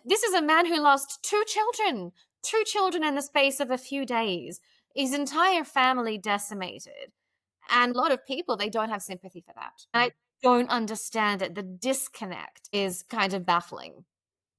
this is a man who lost two children in the space of a few days, his entire family decimated. And a lot of people, they don't have sympathy for that. And I don't understand it. The disconnect is kind of baffling.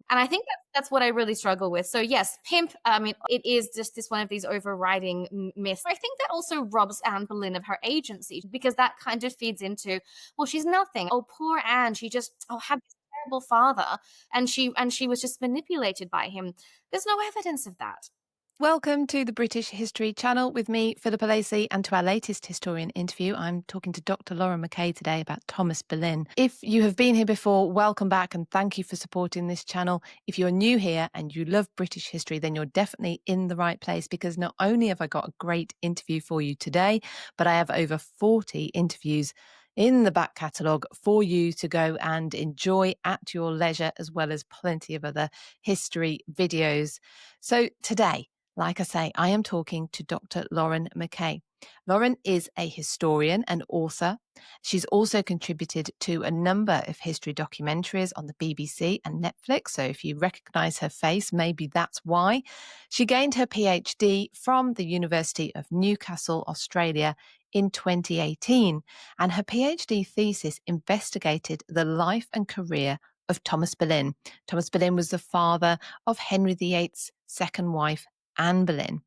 And I think that's what I really struggle with. So yes, pimp, I mean, it is just this one of these overriding myths. I think that also robs Anne Boleyn of her agency, because that kind of feeds into, well, she's nothing. Oh, poor Anne, she just had this terrible father, and she was just manipulated by him. There's no evidence of that. Welcome to the British History Channel with me, Philippa Lacey, and to our latest historian interview. I'm talking to Dr. Lauren Mackay today about Thomas Boleyn. If you have been here before, welcome back and thank you for supporting this channel. If you're new here and you love British history, then you're definitely in the right place, because not only have I got a great interview for you today, but I have over 40 interviews in the back catalogue for you to go and enjoy at your leisure, as well as plenty of other history videos. So today, like I say, I am talking to Dr. Lauren Mackay. Lauren is a historian and author. She's also contributed to a number of history documentaries on the BBC and Netflix. So if you recognise her face, maybe that's why. She gained her PhD from the University of Newcastle, Australia in 2018. And her PhD thesis investigated the life and career of Thomas Boleyn. Thomas Boleyn was the father of Henry VIII's second wife, Anne Boleyn.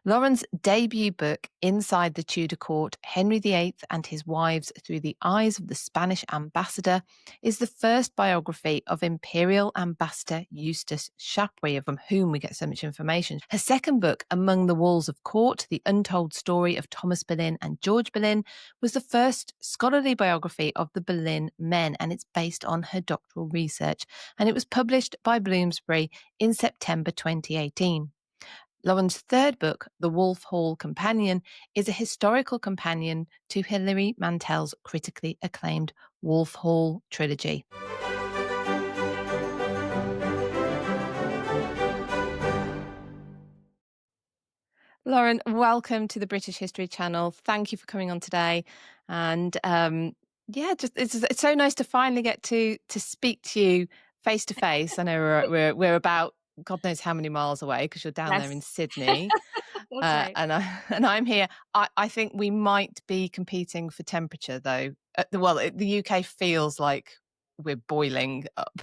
Lauren's debut book, Inside the Tudor Court, Henry VIII and His Wives Through the Eyes of the Spanish Ambassador, is the first biography of Imperial Ambassador Eustace Chapuis, from whom we get so much information. Her second book, Among the Walls of Court, The Untold Story of Thomas Boleyn and George Boleyn, was the first scholarly biography of the Boleyn men, and it's based on her doctoral research, and it was published by Bloomsbury in September 2018. Lauren's third book, The Wolf Hall Companion, is a historical companion to Hilary Mantel's critically acclaimed Wolf Hall trilogy. Lauren, welcome to the British History Channel. Thank you for coming on today. And it's so nice to finally get to speak to you face to face. I know we're about God knows how many miles away, because you're down there in Sydney. Right. And I'm here. I think we might be competing for temperature, though. The UK feels like we're boiling up.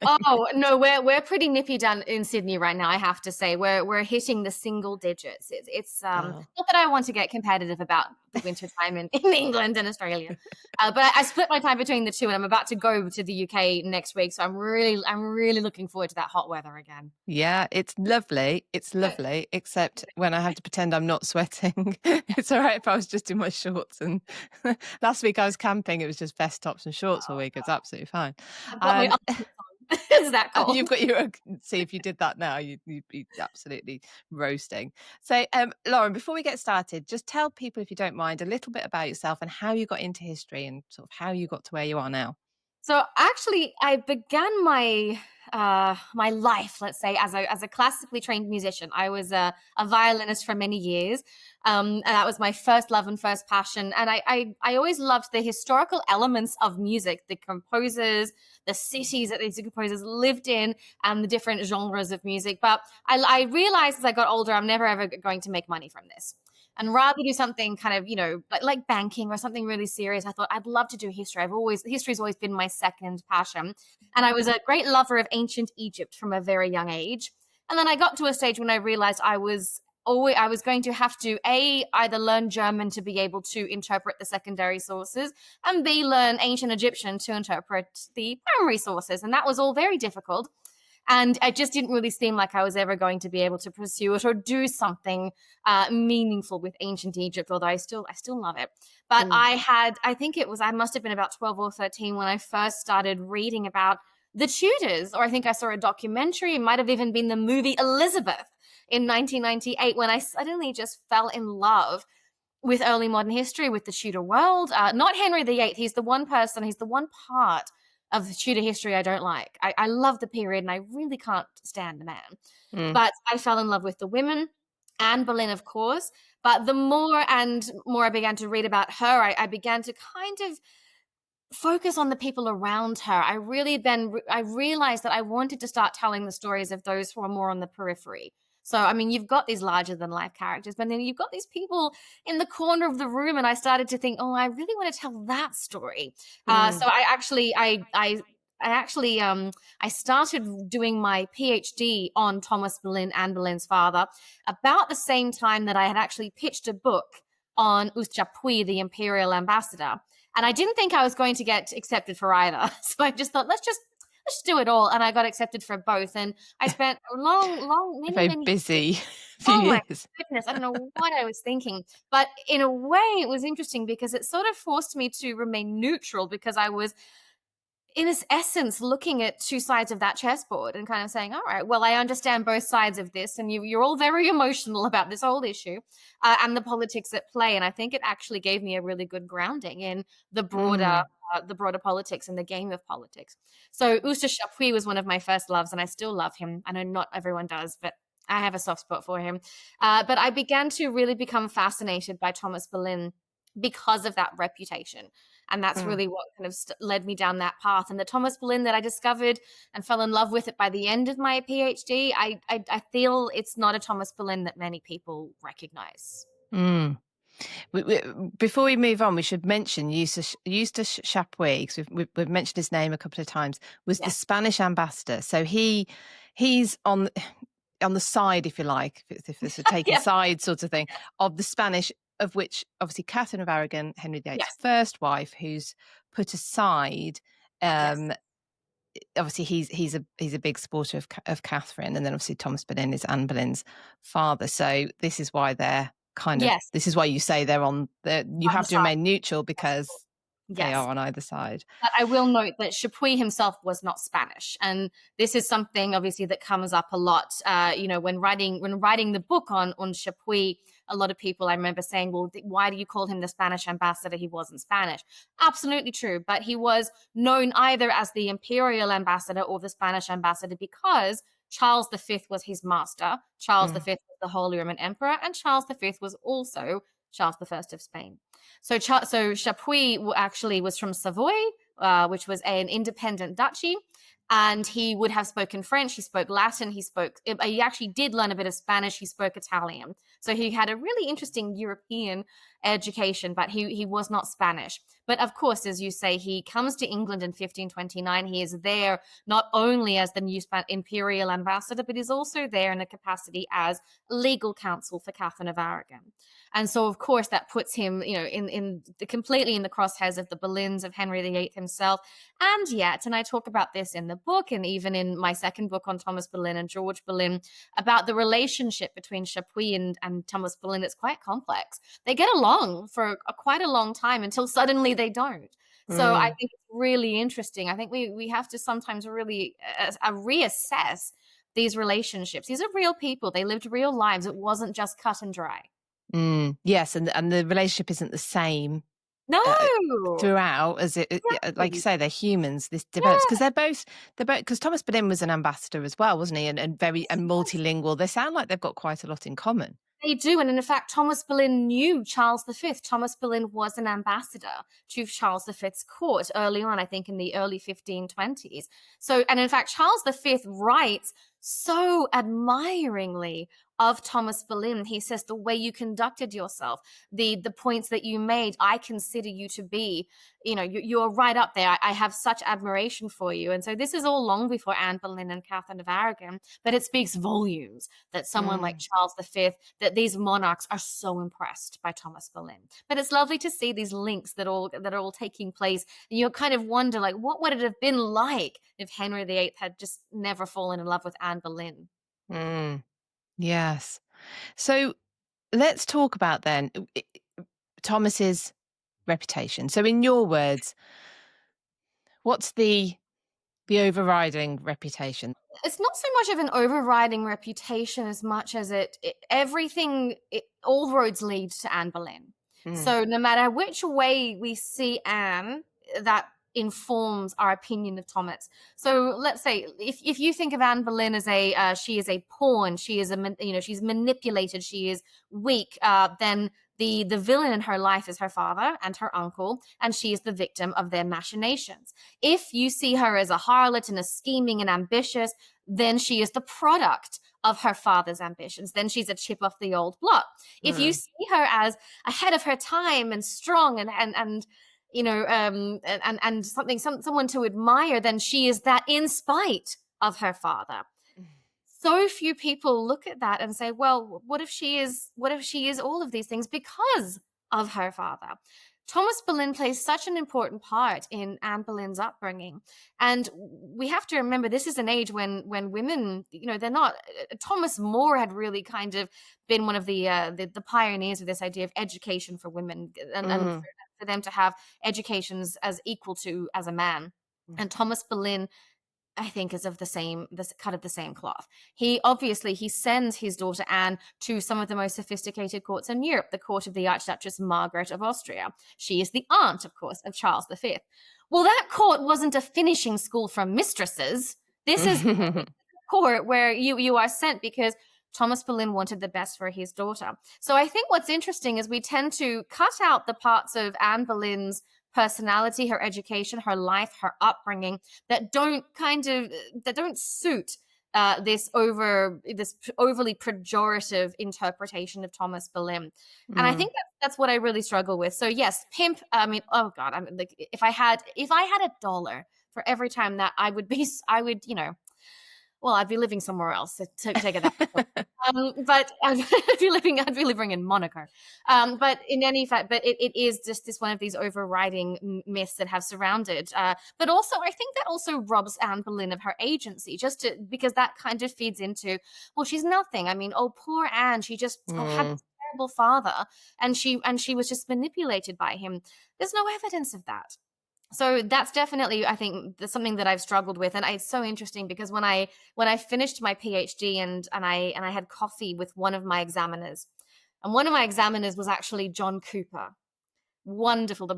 Oh no, we're pretty nippy down in Sydney right now. I have to say, we're hitting the single digits. It's not that I want to get competitive about the winter time in England and Australia, but I split my time between the two, and I'm about to go to the UK next week, so I'm really looking forward to that hot weather again. Yeah, it's lovely. It's lovely, except when I have to pretend I'm not sweating. It's all right if I was just in my shorts. And last week I was camping. It was just vest tops and shorts all week. It's absolutely fine. Is that cold? You've got your own. See, if you did that now, you'd be absolutely roasting. So, Lauren, before we get started, just tell people, if you don't mind, a little bit about yourself and how you got into history and sort of how you got to where you are now. So actually, I began my my life, let's say, as a classically trained musician. I was a violinist for many years, and that was my first love and first passion. And I always loved the historical elements of music, the composers, the cities that these composers lived in, and the different genres of music. But I realized as I got older, I'm never ever going to make money from this. And rather do something kind of, like banking or something really serious, I thought I'd love to do history. History's always been my second passion. And I was a great lover of ancient Egypt from a very young age. And then I got to a stage when I realized I was going to have to either learn German to be able to interpret the secondary sources, and B, learn ancient Egyptian to interpret the primary sources. And that was all very difficult. And it just didn't really seem like I was ever going to be able to pursue it or do something meaningful with ancient Egypt, although I still love it. But I must have been about 12 or 13 when I first started reading about the Tudors, or I think I saw a documentary. It might have even been the movie Elizabeth in 1998, when I suddenly just fell in love with early modern history, with the Tudor world. Not Henry VIII. He's the one part of the Tudor history I don't like. I love the period, and I really can't stand the man. But I fell in love with the women, Anne Boleyn, of course. But the more and more I began to read about her, I began to kind of focus on the people around her. I realized that I wanted to start telling the stories of those who are more on the periphery. So, I mean, you've got these larger than life characters, but then you've got these people in the corner of the room, and I started to think, oh, I really want to tell that story. Mm. So I started doing my PhD on Thomas Boleyn, Anne Boleyn's father, about the same time that I had actually pitched a book on Chapuis, the imperial ambassador. And I didn't think I was going to get accepted for either. So I just thought, let's do it all. And I got accepted for both. And I spent A many, very many busy years. few Oh my years. goodness. I don't know what I was thinking. But in a way, it was interesting because it sort of forced me to remain neutral, because I was, in its essence, looking at two sides of that chessboard and kind of saying, all right, well, I understand both sides of this, and you're all very emotional about this whole issue, and the politics at play. And I think it actually gave me a really good grounding in the broader. Mm. The broader politics and the game of politics. So Eustace Chapuis was one of my first loves, and I still love him. I know not everyone does, but I have a soft spot for him. But I began to really become fascinated by Thomas Boleyn because of that reputation. And that's Mm. really what kind of led me down that path. And the Thomas Boleyn that I discovered and fell in love with it by the end of my PhD, I feel it's not a Thomas Boleyn that many people recognize. Mm. Before we move on, we should mention Eustace Chapuis, because we've mentioned his name a couple of times, was the Yes. Spanish ambassador. So he's on the side, if you like, if this a taking Yeah. side sort of thing, of the Spanish, of which obviously Catherine of Aragon, Henry VIII's Yes. first wife, who's put aside. Yes. Obviously, he's a big supporter of Catherine, and then obviously Thomas Boleyn is Anne Boleyn's father. So this is why they're Yes. this is why you say they're on the. You On the have to side. remain neutral because they Yes. are on either side. But I will note that Chapuis himself was not Spanish, and this is something obviously that comes up a lot. When writing the book on Chapuis, a lot of people I remember saying, "Well, why do you call him the Spanish ambassador? He wasn't Spanish." Absolutely true, but he was known either as the imperial ambassador or the Spanish ambassador because Charles V was his master. Charles Mm. V was the Holy Roman Emperor, and Charles V was also Charles I of Spain. So Chapuis actually was from Savoy, which was an independent duchy, and he would have spoken French. He spoke Latin. He actually did learn a bit of Spanish. He spoke Italian. So he had a really interesting European education, but he was not Spanish. But of course, as you say, he comes to England in 1529. He is there not only as the new imperial ambassador, but is also there in a capacity as legal counsel for Catherine of Aragon. And so, of course, that puts him, completely in the crosshairs of the Boleyns, of Henry VIII himself. And yet, and I talk about this in the book, and even in my second book on Thomas Boleyn and George Boleyn, about the relationship between Chapuis and Thomas Boleyn. It's quite complex. They get along for quite a long time until suddenly they don't. So I Mm. think it's really interesting. I think we have to sometimes really reassess these relationships. These are real people. They lived real lives. It wasn't just cut and dry. Mm. Yes, and the relationship isn't the same No. throughout, as like you Exactly. say, they're humans. This develops Yeah. because they're both because Thomas Boleyn was an ambassador as well, wasn't he? And very and multilingual. They sound like they've got quite a lot in common. They do. And in fact, Thomas Boleyn knew Charles V. Thomas Boleyn was an ambassador to Charles V's court early on, I think in the early 1520s. So, and in fact, Charles V writes so admiringly of Thomas Boleyn. He says, the way you conducted yourself, the points that you made, I consider you to be, you're right up there. I have such admiration for you. And so this is all long before Anne Boleyn and Catherine of Aragon, but it speaks volumes that someone like Mm. Charles V, that these monarchs are so impressed by Thomas Boleyn. But it's lovely to see these links that are all taking place. And you kind of wonder, like, what would it have been like if Henry VIII had just never fallen in love with Anne Boleyn? Mm. Yes. So let's talk about then Thomas's reputation. So, in your words, what's the overriding reputation? It's not so much of an overriding reputation as much as all roads lead to Anne Boleyn. Mm. So no matter which way we see Anne, that informs our opinion of Thomas. So let's say if you think of Anne Boleyn as she is a pawn, she's manipulated, she is weak, then The villain in her life is her father and her uncle, and she is the victim of their machinations. If you see her as a harlot and a scheming and ambitious, then she is the product of her father's ambitions. Then she's a chip off the old block. If you Mm. see her as ahead of her time and strong and you know and someone to admire, then she is that in spite of her father. So few people look at that and say, well, what if she is all of these things because of her father? Thomas Boleyn plays such an important part in Anne Boleyn's upbringing, and we have to remember this is an age when women, they're not. Thomas More had really kind of been one of the pioneers of this idea of education for women, and Mm. for them to have educations as equal to as a man. And Thomas Boleyn, I think, is of this cut of the same cloth. He sends his daughter Anne to some of the most sophisticated courts in Europe, the court of the Archduchess Margaret of Austria. She is the aunt, of course, of Charles V. Well, that court wasn't a finishing school for mistresses. This is Mm. court where you are sent because Thomas Boleyn wanted the best for his daughter. So I think what's interesting is we tend to cut out the parts of Anne Boleyn's personality, her education, her life, her upbringing that don't suit this overly pejorative interpretation of Thomas Boleyn. And I think that's what I really struggle with. So yes, pimp. I mean, oh God, I mean, like if I had a dollar for every time that I would, well, I'd be living somewhere else to take it that way. But I'd be living in Monaco. But in any fact, but it is just this one of these overriding myths that have surrounded. But also, I think that also robs Anne Boleyn of her agency, because that kind of feeds into, well, she's nothing. I mean, oh, poor Anne, she just had this terrible father, and she was just manipulated by him. There's no evidence of that. So that's definitely, I think, something that I've struggled with, and it's so interesting because when I finished my PhD and I had coffee with one of my examiners, and one of my examiners was actually John Cooper, the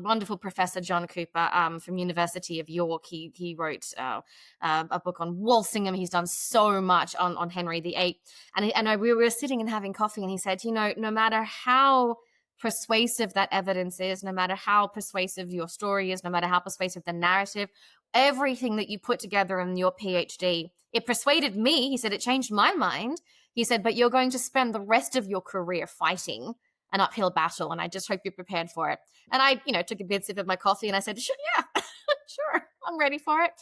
wonderful Professor John Cooper, from University of York. He wrote a book on Walsingham. He's done so much on Henry VIII, and we were sitting and having coffee, and he said, no matter how persuasive that evidence is, no matter how persuasive your story is, no matter how persuasive the narrative, everything that you put together in your PhD, it persuaded me. He said it changed my mind. He said, but you're going to spend the rest of your career fighting an uphill battle, and I just hope you're prepared for it. And I, took a big sip of my coffee and I said, sure, yeah, sure, I'm ready for it.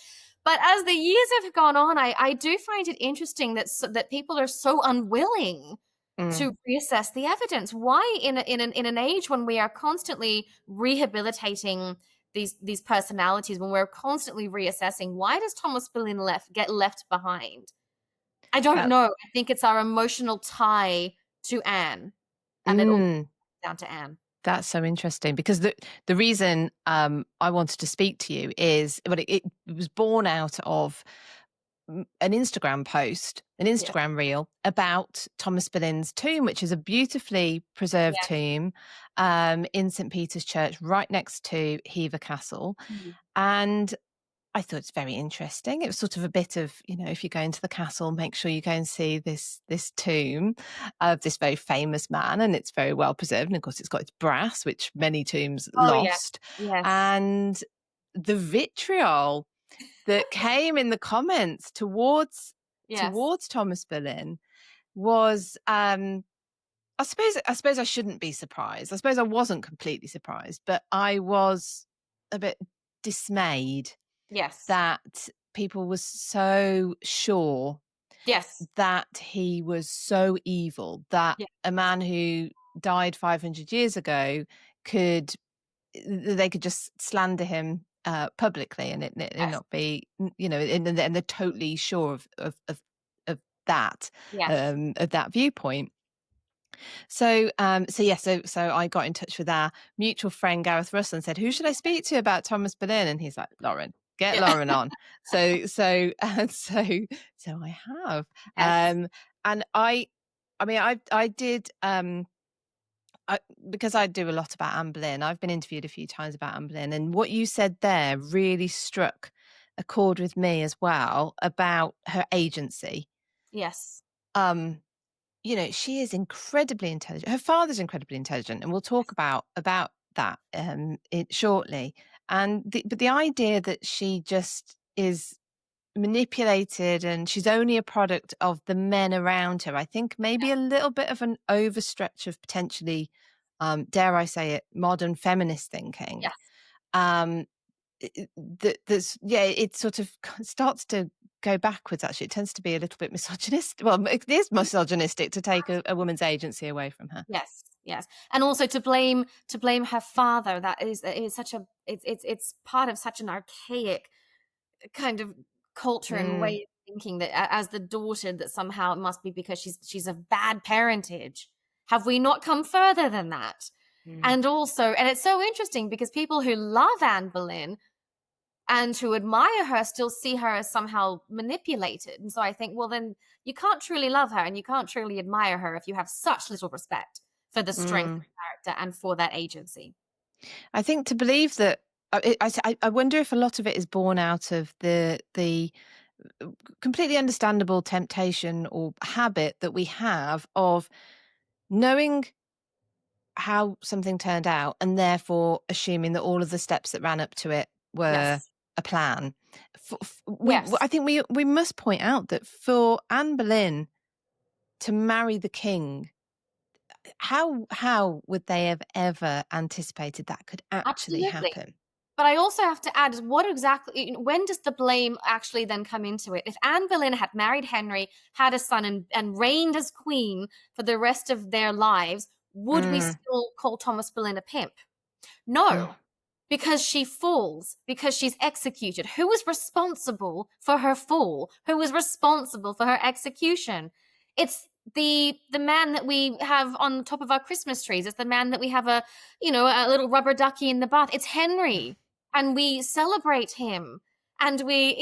But as the years have gone on, I do find it interesting that people are so unwilling to reassess the evidence. Why in an age when we are constantly rehabilitating these personalities, when we're constantly reassessing, why does Thomas Boleyn get left behind? I don't know. I think it's our emotional tie to Anne, and it all comes down to Anne. That's so interesting because the reason I wanted to speak to you is, well, it was born out of an Instagram post, an Instagram reel about Thomas Boleyn's tomb, which is a beautifully preserved tomb in St. Peter's Church, right next to Hever Castle. And I thought it's very interesting. It was sort of a bit of, if you go into the castle, make sure you go and see this tomb of this very famous man, and it's very well preserved. And of course, it's got its brass, which many tombs lost. Yes. And the vitriol that came in the comments towards Thomas Boleyn was, I suppose I shouldn't be surprised. I suppose I wasn't completely surprised, but I was a bit dismayed. Yes. That people were so sure. Yes. That he was so evil, that a man who died 500 years ago they could just slander him publicly and it not be, and they're totally sure of that, of that viewpoint. So I got in touch with our mutual friend Gareth Russell and said, who should I speak to about Thomas Boleyn? And he's like, Lauren, get Lauren on. So I have. Yes. And I did, because I do a lot about Anne Boleyn. I've been interviewed a few times about Anne Boleyn, and what you said there really struck a chord with me as well about her agency. Yes. she is incredibly intelligent. Her father's incredibly intelligent, and we'll talk about that shortly. But the idea that she just is manipulated and she's only a product of the men around her, I think maybe a little bit of an overstretch of potentially, dare I say it, modern feminist thinking. Yes. It sort of starts to go backwards. Actually, it tends to be a little bit misogynistic. Well, it is misogynistic to take a woman's agency away from her. Yes, yes, and also to blame her father. That is such a it's part of such an archaic kind of culture and Mm, way of thinking, that as the daughter, that somehow it must be because she's of bad parentage. Have we not come further than that? mm, And also, and it's so interesting because people who love Anne Boleyn and who admire her still see her as somehow manipulated. And so I think, well, then you can't truly love her and you can't truly admire her if you have such little respect for the strength mm. of character and for that agency. I think to believe that, I wonder if a lot of it is born out of the completely understandable temptation or habit that we have of knowing how something turned out and therefore assuming that all of the steps that ran up to it were Yes. a plan. Yes. I think we must point out that for Anne Boleyn to marry the king, how would they have ever anticipated that could actually Absolutely. happen? But I also have to add, what exactly, when does the blame actually then come into it? If Anne Boleyn had married Henry, had a son, and reigned as queen for the rest of their lives, would we Mm, still call Thomas Boleyn a pimp? mm, No, because she falls, because she's executed. Who was responsible for her fall? Who was responsible for her execution? It's the man that we have on top of our Christmas trees. It's the man that we have a little rubber ducky in the bath. It's Henry, and we celebrate him, and we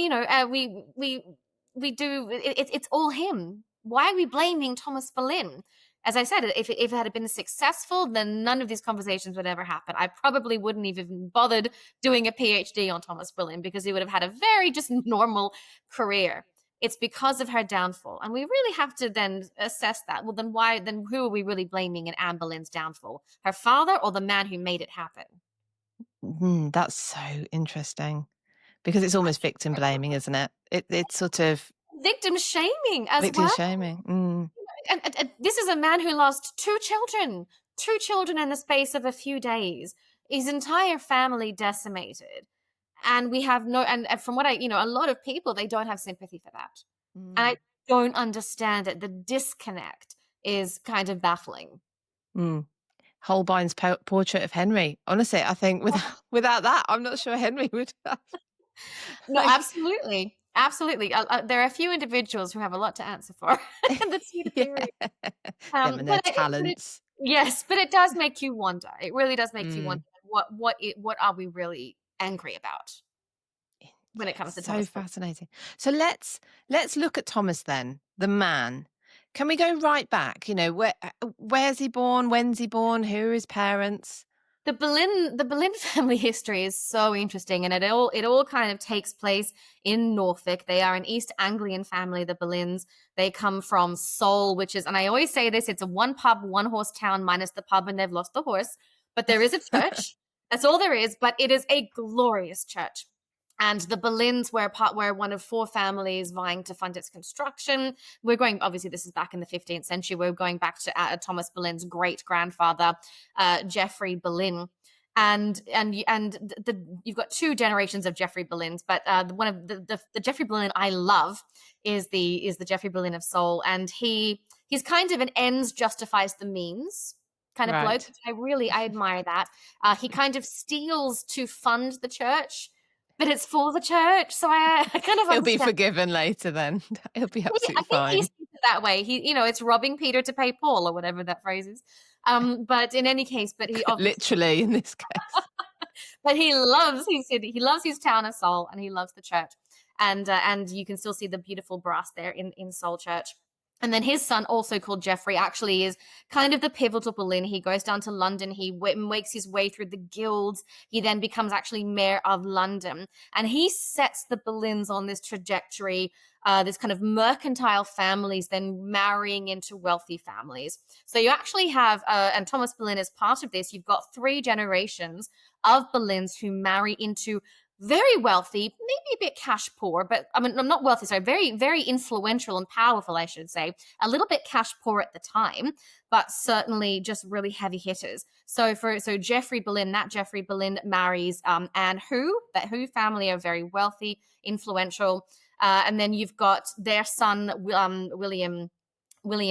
do. It's all him. Why are we blaming Thomas Boleyn? As I said, if it had been successful, then none of these conversations would ever happen. I probably wouldn't even bothered doing a PhD on Thomas Boleyn because he would have had a very just normal career. It's because of her downfall. And we really have to then assess that. Well, then who are we really blaming in Anne Boleyn's downfall? Her father or the man who made it happen? that's so interesting because it's almost victim blaming, isn't it? It's sort of Victim shaming as victim well. shaming. Mm, And this is a man who lost two children in the space of a few days, his entire family decimated. And we have no, and from what a lot of people, they don't have sympathy for that. And I mm, don't understand it. The disconnect is kind of baffling. mm. Holbein's portrait of Henry. Honestly, I think without that, I'm not sure Henry would have. No, Like, absolutely. Absolutely. There are a few individuals who have a lot to answer for in the Tudor yeah, period. them and their talents. Yes, but it does make you wonder. It really does make you wonder Mm, what are we really angry about when yeah, it comes to so Thomas Boleyn. fascinating. So let's look at Thomas then, the man. Can we go right back? Where's he born? When's he born? Who are his parents? The Boleyn family history is so interesting, and it all kind of takes place in Norfolk. They are an East Anglian family, the Boleyns. They come from Seoul, which is, and I always say this, it's a one pub, one horse town minus the pub, and they've lost the horse. But there is a church. That's all there is, but it is a glorious church. And the Boleyns were one of four families vying to fund its construction. We're going, obviously, this is back in the 15th century. We're going back to Thomas Boleyn's great grandfather, Geoffrey Boleyn. You've got two generations of Geoffrey Boleyns, but one of the Geoffrey Boleyn I love is the Geoffrey Boleyn of Seoul, and he's kind of an ends justifies the means kind of bloke, Right. which I admire that. He kind of steals to fund the church, but it's for the church, so I kind of He'll be understand. forgiven later then. He'll be Well, yeah, I absolutely think he fine. sees it that way. It's robbing Peter to pay Paul, or whatever that phrase is. But in any case, but he obviously, Literally in this case. but he loves his city, he loves his town of Seoul, and he loves the church. And you can still see the beautiful brass there in Seoul Church. And then his son, also called Geoffrey, actually is kind of the pivotal Boleyn. He goes down to London. He makes his way through the guilds. He then becomes actually mayor of London. And he sets the Boleyns on this trajectory, this kind of mercantile families then marrying into wealthy families. So you actually have, and Thomas Boleyn is part of this, you've got 3 generations of Boleyns who marry into very wealthy, maybe a bit cash poor, but I mean, I'm not wealthy, sorry, very, very influential and powerful, I should say. A little bit cash poor at the time, but certainly just really heavy hitters. So Geoffrey Boleyn, that Geoffrey Boleyn marries Anne Hu. That Hu family are very wealthy, influential. And then you've got their son, William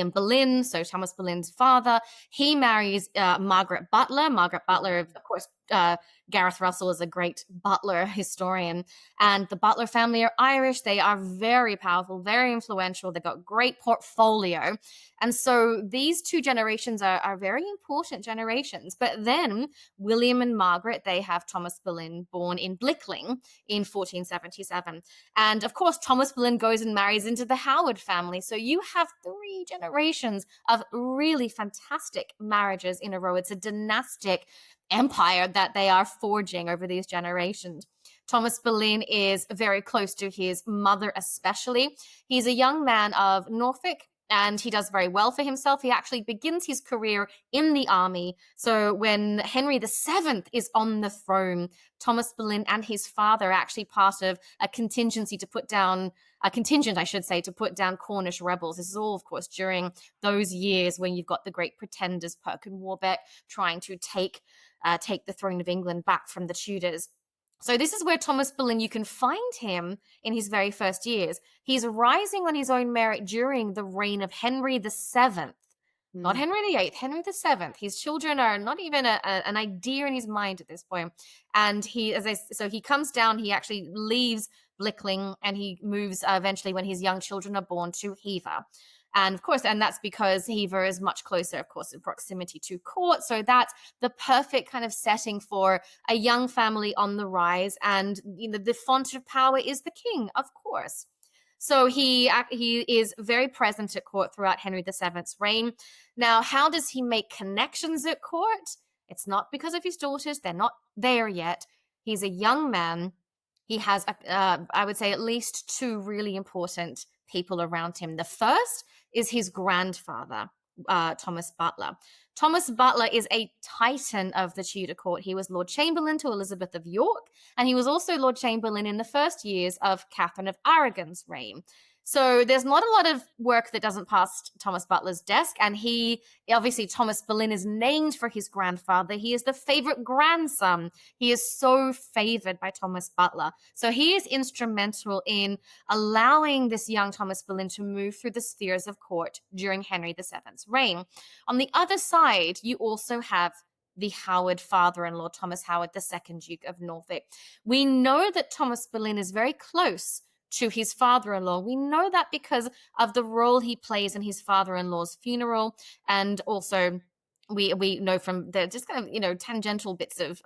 Boleyn, so Thomas Boleyn's father. He marries Margaret Butler. Margaret Butler, of course, Gareth Russell is a great Butler historian. And the Butler family are Irish. They are very powerful, very influential. They've got great portfolio. And so these 2 generations are very important generations. But then William and Margaret, they have Thomas Boleyn born in Blickling in 1477. And of course, Thomas Boleyn goes and marries into the Howard family. So you have 3 generations of really fantastic marriages in a row. It's a dynastic empire that they are forging over these generations. Thomas Boleyn is very close to his mother, especially. He's a young man of Norfolk, and he does very well for himself. He actually begins his career in the army. So when Henry VII is on the throne, Thomas Boleyn and his father are actually part of a contingency to put down a contingent, I should say, to put down Cornish rebels. This is all, of course, during those years when you've got the great pretenders, Perkin Warbeck, trying to take the throne of England back from the Tudors. So this is where Thomas Boleyn, you can find him in his very first years. He's rising on his own merit during the reign of Henry VII. Not Henry VIII, Henry VII. His children are not even an idea in his mind at this point. And so he comes down, he actually leaves Blickling, and he moves eventually, when his young children are born, to Hever. And of course, and that's because Hever is much closer, of course, in proximity to court. So that's the perfect kind of setting for a young family on the rise. And the font of power is the king, of course. So he is very present at court throughout Henry VII's reign. Now, how does he make connections at court? It's not because of his daughters. They're not there yet. He's a young man. He has, I would say, at least 2 really important people around him. The first is his grandfather, Thomas Butler. Thomas Butler is a titan of the Tudor court. He was Lord Chamberlain to Elizabeth of York, and he was also Lord Chamberlain in the first years of Catherine of Aragon's reign. So there's not a lot of work that doesn't pass Thomas Butler's desk. And obviously, Thomas Boleyn is named for his grandfather. He is the favorite grandson. He is so favored by Thomas Butler. So he is instrumental in allowing this young Thomas Boleyn to move through the spheres of court during Henry VII's reign. On the other side, you also have the Howard father-in-law, Thomas Howard, the second Duke of Norfolk. We know that Thomas Boleyn is very close to his father-in-law. We know that because of the role he plays in his father-in-law's funeral, and also we know from the just kind of tangential bits of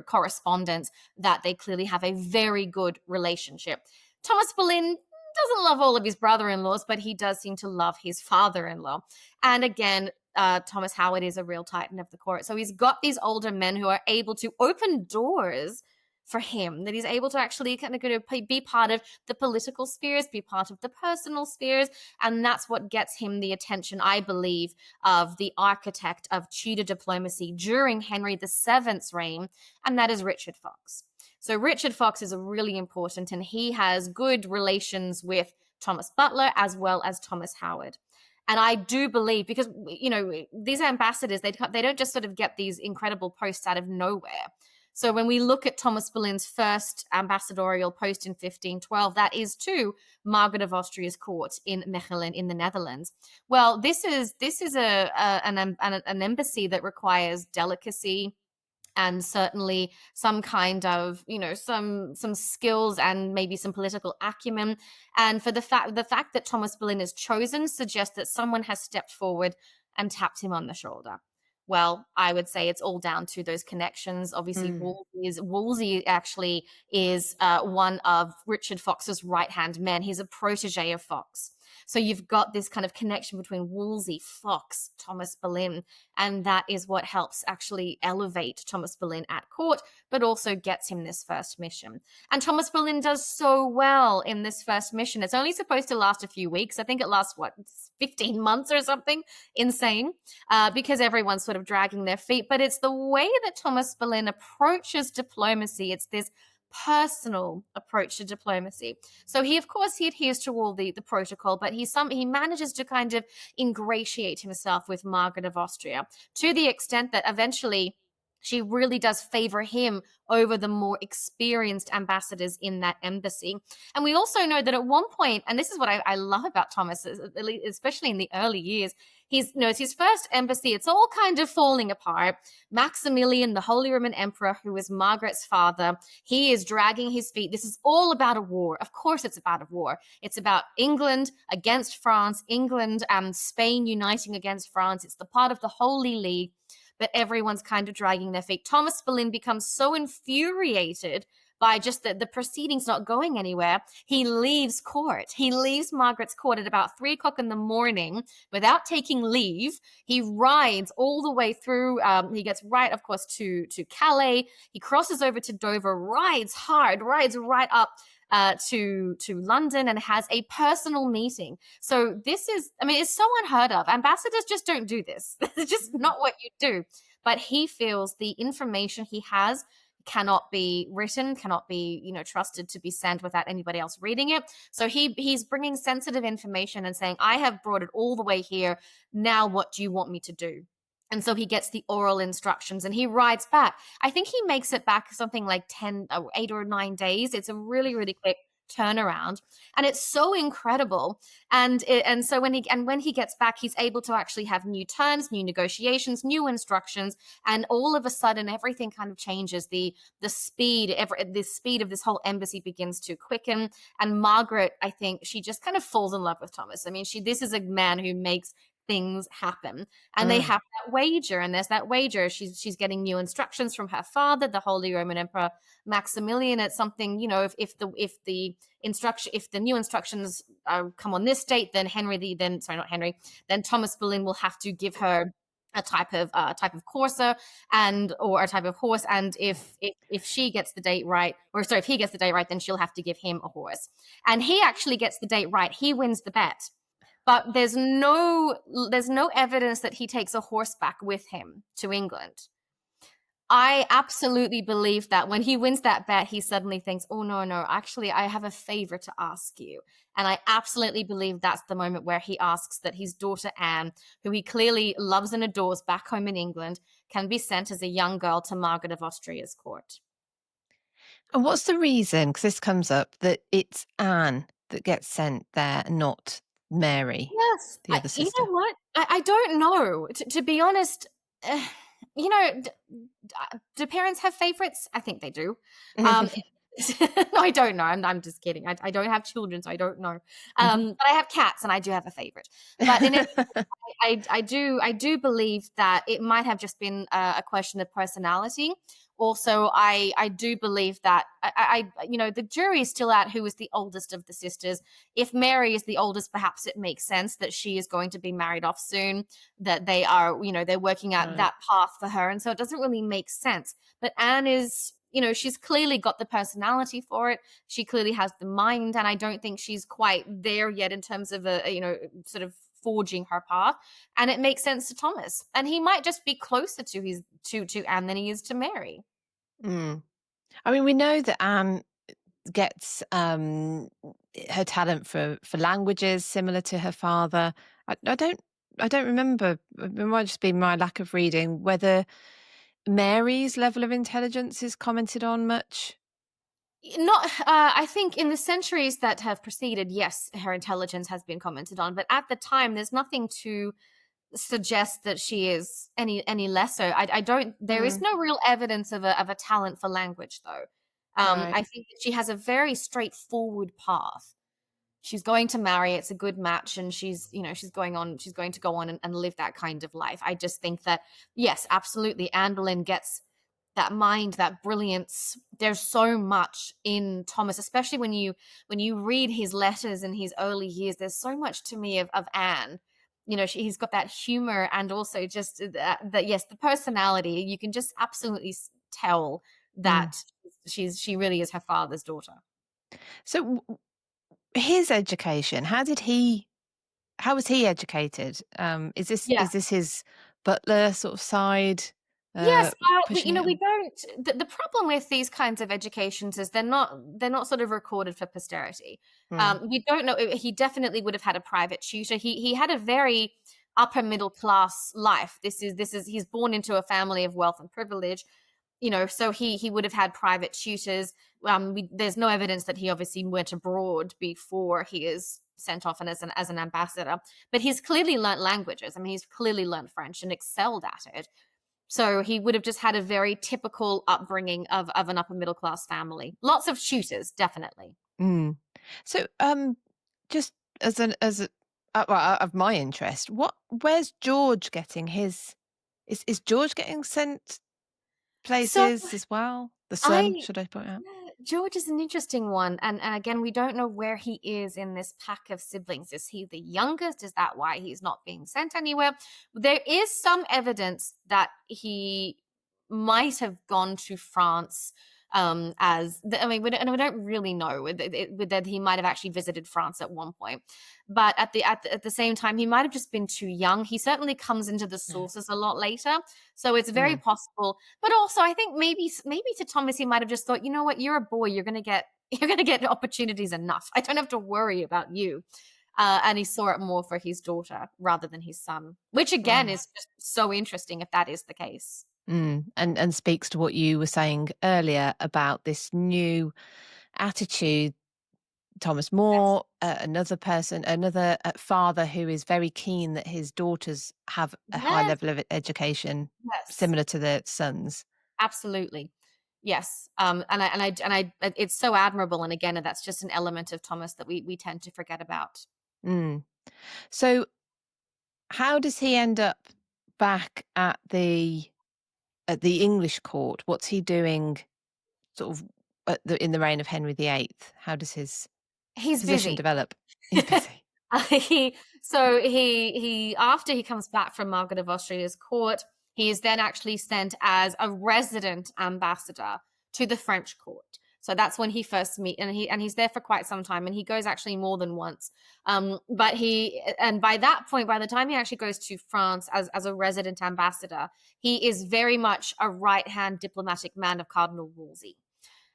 correspondence that they clearly have a very good relationship. Thomas Boleyn doesn't love all of his brother-in-laws, but he does seem to love his father-in-law. And again, Thomas Howard is a real titan of the court. So he's got these older men who are able to open doors for him, that he's able to actually kind of be part of the political spheres, be part of the personal spheres. And that's what gets him the attention, I believe, of the architect of Tudor diplomacy during Henry VII's reign, and that is Richard Fox. So Richard Fox is really important, and he has good relations with Thomas Butler as well as Thomas Howard. And I do believe, because these ambassadors, they don't just sort of get these incredible posts out of nowhere. So when we look at Thomas Boleyn's first ambassadorial post in 1512, that is to Margaret of Austria's court in Mechelen in the Netherlands. Well, this is an embassy that requires delicacy and certainly some kind of some skills and maybe some political acumen. And for the fact that Thomas Boleyn is chosen suggests that someone has stepped forward and tapped him on the shoulder. Well, I would say it's all down to those connections. Obviously, Wolsey actually is one of Richard Fox's right-hand men. He's a protege of Fox. So you've got this kind of connection between Wolsey, Fox, Thomas Boleyn, and that is what helps actually elevate Thomas Boleyn at court, but also gets him this first mission. And Thomas Boleyn does so well in this first mission. It's only supposed to last a few weeks. I think it lasts, what, 15 months or something? Insane. Because everyone's sort of dragging their feet. But it's the way that Thomas Boleyn approaches diplomacy. It's this personal approach to diplomacy. So he, of course, he adheres to all the protocol, but he manages to kind of ingratiate himself with Margaret of Austria to the extent that eventually she really does favor him over the more experienced ambassadors in that embassy. And we also know that at one point, and this is what I love about Thomas, especially in the early years, it's his first embassy. It's all kind of falling apart. Maximilian, the Holy Roman Emperor, who is Margaret's father, he is dragging his feet. This is all about a war. Of course, it's about a war. It's about England against France, England and Spain uniting against France. It's the part of the Holy League, but everyone's kind of dragging their feet. Thomas Boleyn becomes so infuriated by just the proceedings not going anywhere. He leaves court. He leaves Margaret's court at about 3 o'clock in the morning without taking leave. He rides all the way through. He gets right, of course, to Calais. He crosses over to Dover, rides hard, rides right up to London, and has a personal meeting. So this is, I mean, it's so unheard of. Ambassadors just don't do this. It's just not what you do. But he feels the information he has cannot be written, cannot be, trusted to be sent without anybody else reading it. So he's bringing sensitive information and saying, I have brought it all the way here. Now, what do you want me to do? And so he gets the oral instructions and he rides back. I think he makes it back something like 8 or 9 days. It's a really, really quick turnaround, and it's so incredible. And so when he gets back, he's able to actually have new terms, new negotiations, new instructions, and all of a sudden everything kind of changes. The speed of this whole embassy begins to quicken, and Margaret, I think, she just kind of falls in love with Thomas. I mean, this is a man who makes things happen, and they have that wager, and there's that wager. She's getting new instructions from her father, the Holy Roman Emperor Maximilian. It's something, if the new instructions come on this date, then then Thomas Boleyn will have to give her a type of courser or a type of horse, and if she gets the date right, or sorry, if he gets the date right, then she'll have to give him a horse. And he actually gets the date right. He wins the bet. But there's no evidence that he takes a horseback with him to England. I absolutely believe that when he wins that bet, he suddenly thinks, oh, no, actually, I have a favor to ask you. And I absolutely believe that's the moment where he asks that his daughter Anne, who he clearly loves and adores back home in England, can be sent as a young girl to Margaret of Austria's court. And what's the reason, because this comes up, that it's Anne that gets sent there, not Mary, the other sister? You know what? I don't know. To be honest, do parents have favorites? I think they do. No, I don't know. I'm just kidding. I don't have children, so I don't know. But I have cats, and I do have a favorite. But I do believe that it might have just been a question of personality. Also, I do believe that the jury is still out who is the oldest of the sisters. If Mary is the oldest, perhaps it makes sense that she is going to be married off soon, that they are, they're working out that path for her. And so it doesn't really make sense. But Anne is, she's clearly got the personality for it. She clearly has the mind. And I don't think she's quite there yet in terms of sort of forging her path. And it makes sense to Thomas. And he might just be closer to Anne than he is to Mary. I mean, we know that Anne gets her talent for languages similar to her father. I don't remember. It might just be my lack of reading whether Mary's level of intelligence is commented on much. Not, I think in the centuries that have preceded, yes, her intelligence has been commented on, but at the time, there's nothing to suggest that she is any lesser. There is no real evidence of a talent for language, though. Right. I think that she has a very straightforward path. She's going to marry, it's a good match, and she's going to go on and live that kind of life. I just think that, yes, absolutely, Anne Boleyn gets that mind, that brilliance. There's so much in Thomas, especially when you read his letters in his early years. There's so much to me of Anne. He's got that humor and also just that yes, the personality. You can just absolutely tell Mm. that she really is her father's daughter. So his education, how was he educated? Yeah. Is this his butler sort of side Yes, pushing it we on? don't. The problem with these kinds of educations is they're not sort of recorded for posterity. Mm. We don't know. He definitely would have had a private tutor. He had a very upper middle class life. This is he's born into a family of wealth and privilege. So he would have had private tutors. There's no evidence that he obviously went abroad before he is sent off and as an ambassador, but he's clearly learnt languages. I mean, he's clearly learnt French and excelled at it. So he would have just had a very typical upbringing of an upper middle class family. Lots of tutors, definitely. Mm. So, just as a well, of my interest, where's George getting his? Is George getting sent So places as well? The son, I should I point out? George is an interesting one, and again, we don't know where he is in this pack of siblings. Is he the youngest? Is that why he's not being sent anywhere? There is some evidence that he might have gone to France. I mean, we don't really know that he might have actually visited France at one point, but at the same time, he might have just been too young. He certainly comes into the Yeah. sources a lot later, so it's very Mm. possible. But also, I think maybe to Thomas, he might have just thought, you know what, you're a boy, you're gonna get you're gonna get opportunities enough. I don't have to worry about you. And he saw it more for his daughter rather than his son, which again Mm. is just so interesting if that is the case. Mm. And speaks to what you were saying earlier about this new attitude. Thomas Yes. More, another father who is very keen that his daughters have a high Yes. level of education Yes. similar to their sons. Absolutely. Yes. It's so admirable. And again, that's just an element of Thomas that we tend to forget about. Mm. So how does he end up back at the English court? What's he doing sort of in the reign of Henry VIII? How does his He's position busy. develop? He's busy. He after he comes back from Margaret of Austria's court, he is then actually sent as a resident ambassador to the French court. So that's when he first meet, and he's there for quite some time, and he goes actually more than once. But by that point, by the time he actually goes to France as a resident ambassador, he is very much a right hand diplomatic man of Cardinal Wolsey.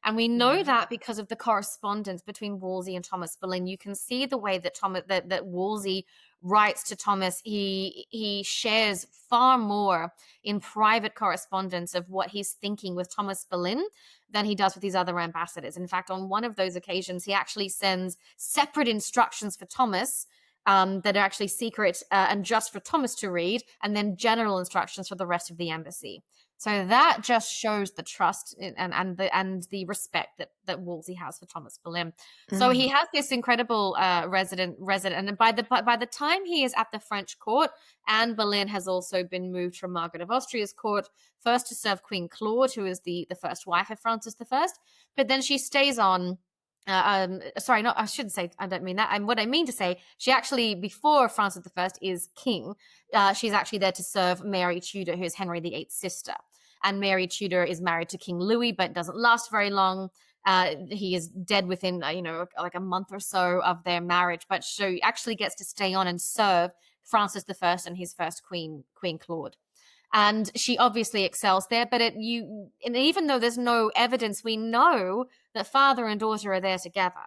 And we know Mm. that because of the correspondence between Wolsey and Thomas Boleyn. You can see the way that Wolsey writes to Thomas. He shares far more in private correspondence of what he's thinking with Thomas Boleyn than he does with these other ambassadors. In fact, on one of those occasions, he actually sends separate instructions for Thomas that are actually secret and just for Thomas to read, and then general instructions for the rest of the embassy. So that just shows the trust and the respect that Wolsey has for Thomas Boleyn. So Mm. he has this incredible resident, and by the time he is at the French court, Anne Boleyn has also been moved from Margaret of Austria's court, first to serve Queen Claude, who is the first wife of Francis I, but then she stays on. Sorry, not I shouldn't say. I don't mean that. And what I mean to say, she actually before Francis I is king, she's actually there to serve Mary Tudor, who is Henry VIII's sister. And Mary Tudor is married to King Louis, but doesn't last very long. He is dead within, like a month or so of their marriage. But she actually gets to stay on and serve Francis I and his first queen, Queen Claude. And she obviously excels there. But and even though there's no evidence, we know that father and daughter are there together.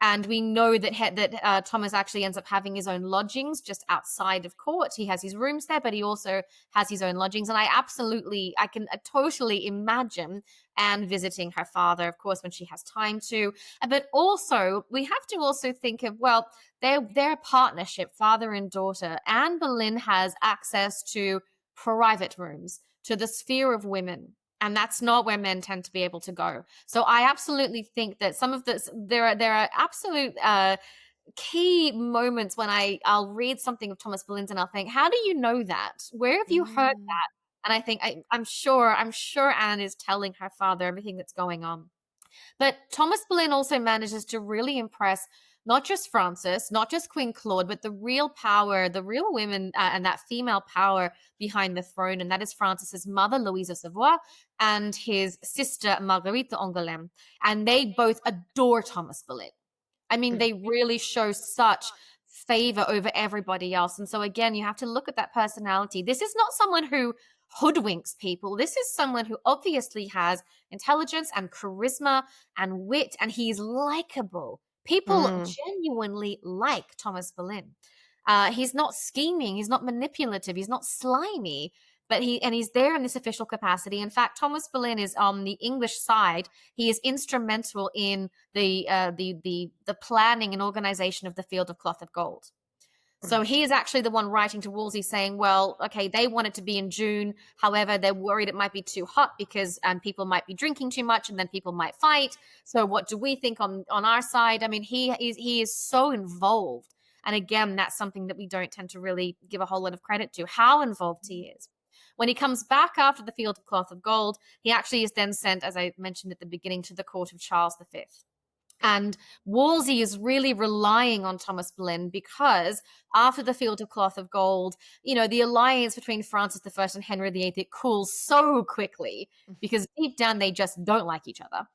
And we know that Thomas actually ends up having his own lodgings just outside of court. He has his rooms there, but he also has his own lodgings. And I can totally imagine Anne visiting her father, of course, when she has time to. But also, we have to also think of, well, their partnership, father and daughter. Anne Boleyn has access to private rooms, to the sphere of women, and that's not where men tend to be able to go. So I absolutely think that some of this there are absolute key moments when I'll read something of Thomas Boleyn's and I'll think, how do you know that? Where have you heard Mm. that? And I think I'm sure Anne is telling her father everything that's going on. But Thomas Boleyn also manages to really impress not just Frances, not just Queen Claude, but the real power, the real women and that female power behind the throne. And that is Frances's mother, Louise of Savoy, and his sister, Marguerite de Angoulême. And they both adore Thomas Boleyn. I mean, Mm. they really show such favor over everybody else. And so, again, you have to look at that personality. This is not someone who hoodwinks people. This is someone who obviously has intelligence and charisma and wit, and he's likable. People Mm. genuinely like Thomas Boleyn. He's not scheming, he's not manipulative, he's not slimy, but he's there in this official capacity. In fact, Thomas Boleyn is on the English side. He is instrumental in the planning and organization of the Field of Cloth of Gold. So he is actually the one writing to Wolsey saying, well, okay, they want it to be in June. However, they're worried it might be too hot because people might be drinking too much and then people might fight. So what do we think on our side? I mean, he is so involved. And again, that's something that we don't tend to really give a whole lot of credit to, how involved he is. When he comes back after the Field of Cloth of Gold, he actually is then sent, as I mentioned at the beginning, to the court of Charles V. And Wolsey is really relying on Thomas Boleyn because after the Field of Cloth of Gold, the alliance between Francis I and Henry VIII, it cools so quickly because deep down they just don't like each other.